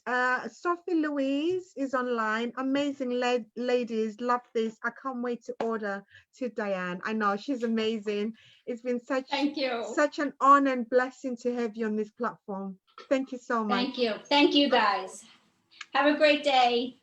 Sophie Louise is online. Amazing ladies, love this. I can't wait to order to Diane. I know she's amazing. It's been such an honor and blessing to have you on this platform. Thank you so much. Thank you guys. Have a great day.